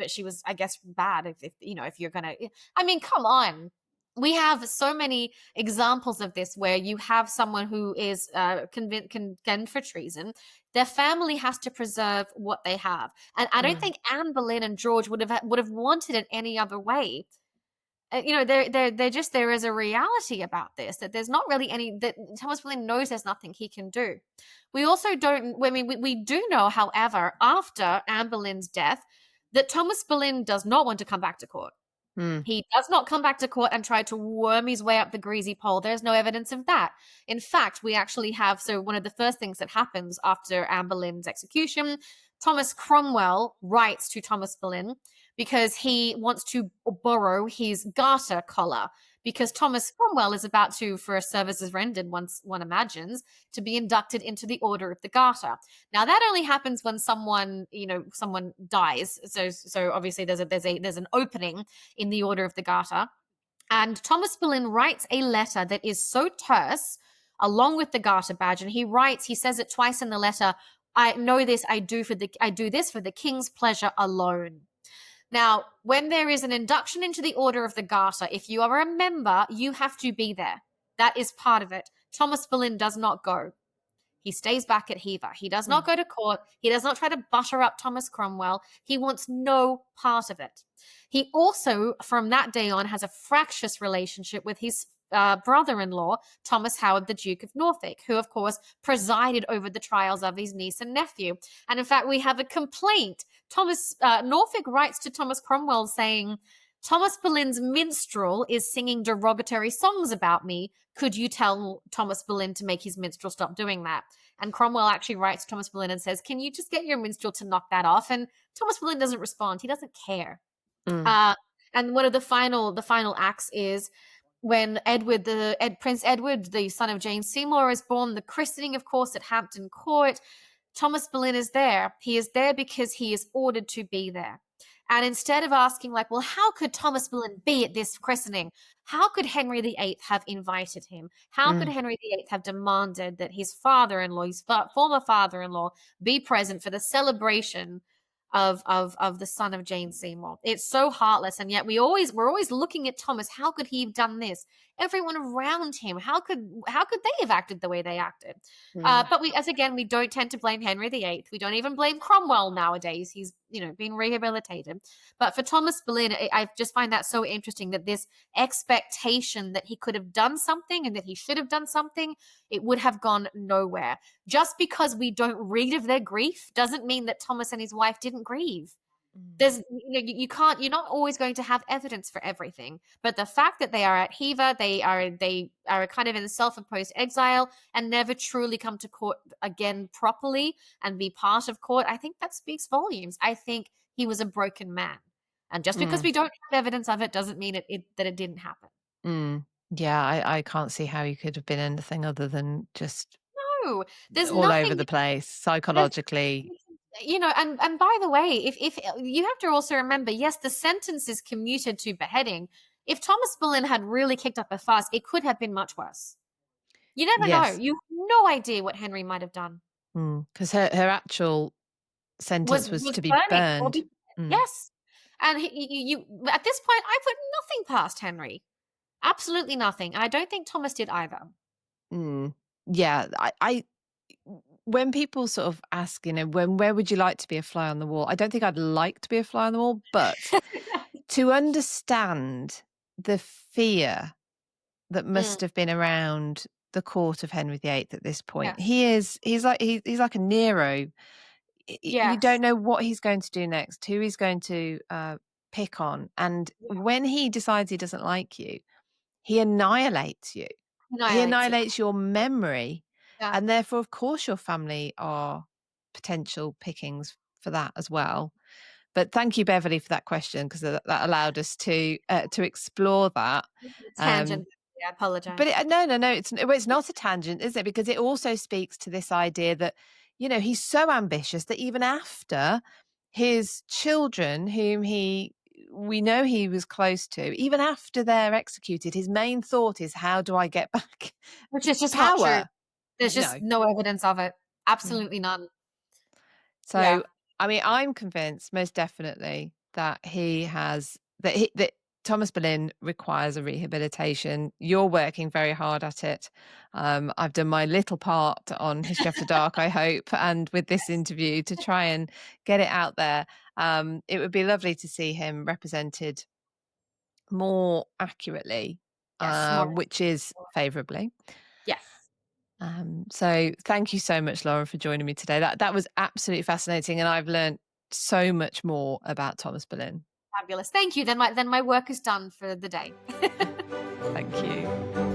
she was, I guess, bad if you're going to, I mean, come on. We have so many examples of this where you have someone who is condemned for treason. Their family has to preserve what they have, and I don't think Anne Boleyn and George would have wanted it any other way. There is a reality about this, that there's not really any, that Thomas Boleyn knows there's nothing he can do. We also don't. I mean, we do know, however, after Anne Boleyn's death, that Thomas Boleyn does not want to come back to court. He does not come back to court and try to worm his way up the greasy pole. There's no evidence of that. In fact, we actually have, so one of the first things that happens after Anne Boleyn's execution, Thomas Cromwell writes to Thomas Boleyn because he wants to borrow his garter collar, because Thomas Cromwell is about to, for services rendered, once one imagines, to be inducted into the Order of the Garter. Now that only happens when someone dies. So obviously there's an opening in the Order of the Garter. And Thomas Boleyn writes a letter that is so terse, along with the Garter badge, and he says it twice in the letter, I know this, I do this for the king's pleasure alone. Now, when there is an induction into the Order of the Garter, if you are a member, you have to be there. That is part of it. Thomas Boleyn does not go. He stays back at Hever. He does not go to court. He does not try to butter up Thomas Cromwell. He wants no part of it. He also, from that day on, has a fractious relationship with his brother-in-law, Thomas Howard, the Duke of Norfolk, who, of course, presided over the trials of his niece and nephew. And in fact, we have a complaint. Thomas Norfolk writes to Thomas Cromwell saying, Thomas Boleyn's minstrel is singing derogatory songs about me. Could you tell Thomas Boleyn to make his minstrel stop doing that? And Cromwell actually writes to Thomas Boleyn and says, can you just get your minstrel to knock that off? And Thomas Boleyn doesn't respond. He doesn't care. And one of the final acts is when Prince Edward, the son of Jane Seymour, is born, the christening, of course, at Hampton Court. Thomas Boleyn is there. He is there because he is ordered to be there. And instead of asking, like, well, how could Thomas Boleyn be at this christening? How could Henry VIII have invited him? How could Henry VIII have demanded that his father-in-law, his former father-in-law, be present for the celebration of the son of Jane Seymour? It's so heartless, and yet we're always looking at Thomas. How could he have done this? Everyone around him, how could they have acted the way they acted? But we don't tend to blame Henry VIII. We don't even blame Cromwell nowadays. He's been rehabilitated. But for Thomas Boleyn, I just find that so interesting, that this expectation that he could have done something and that he should have done something, it would have gone nowhere. Just because we don't read of their grief doesn't mean that Thomas and his wife didn't grieve. There's you're not always going to have evidence for everything, but the fact that they are at Hever, they are kind of in self-imposed exile and never truly come to court again properly and be part of court, I think that speaks volumes. I think he was a broken man, and just because we don't have evidence of it doesn't mean that it didn't happen. Yeah, I can't see how you could have been anything other than just there's all nothing over the place psychologically. And by the way, if you have to also remember, yes, the sentence is commuted to beheading. If Thomas Boleyn had really kicked up a fuss, it could have been much worse. You never know. You have no idea what Henry might have done. Because her actual sentence was to be burned. Yes. And you at this point, I put nothing past Henry. Absolutely nothing. And I don't think Thomas did either. Yeah, I when people sort of ask, where would you like to be a fly on the wall? I don't think I'd like to be a fly on the wall, but to understand the fear that must have been around the court of Henry VIII at this point. He's like a Nero. You don't know what he's going to do next, who he's going to pick on. And when he decides he doesn't like you, he annihilates you. he Annihilates it. annihilates your memory. Yeah. And therefore, of course, your family are potential pickings for that as well. But thank you, Beverly, for that question, because that allowed us to explore that. Tangent. I But apologize. no, it's not a tangent, is it? Because it also speaks to this idea that, he's so ambitious that even after his children, whom we know he was close to, even after they're executed, his main thought is, how do I get back Which is just not true. power? There's just No. no evidence of it. Yeah. Absolutely none. Yeah. So, I mean, I'm convinced most definitely that that Thomas Boleyn requires a rehabilitation. You're working very hard at it. I've done my little part on History After Dark, I hope, and with this interview to try and get it out there. It would be lovely to see him represented more accurately, Yes. More. which is favourably. Yes. So thank you so much, Lauren, for joining me today. That was absolutely fascinating, and I've learned so much more about Thomas Boleyn. Fabulous. Thank you. Then my work is done for the day. Thank you.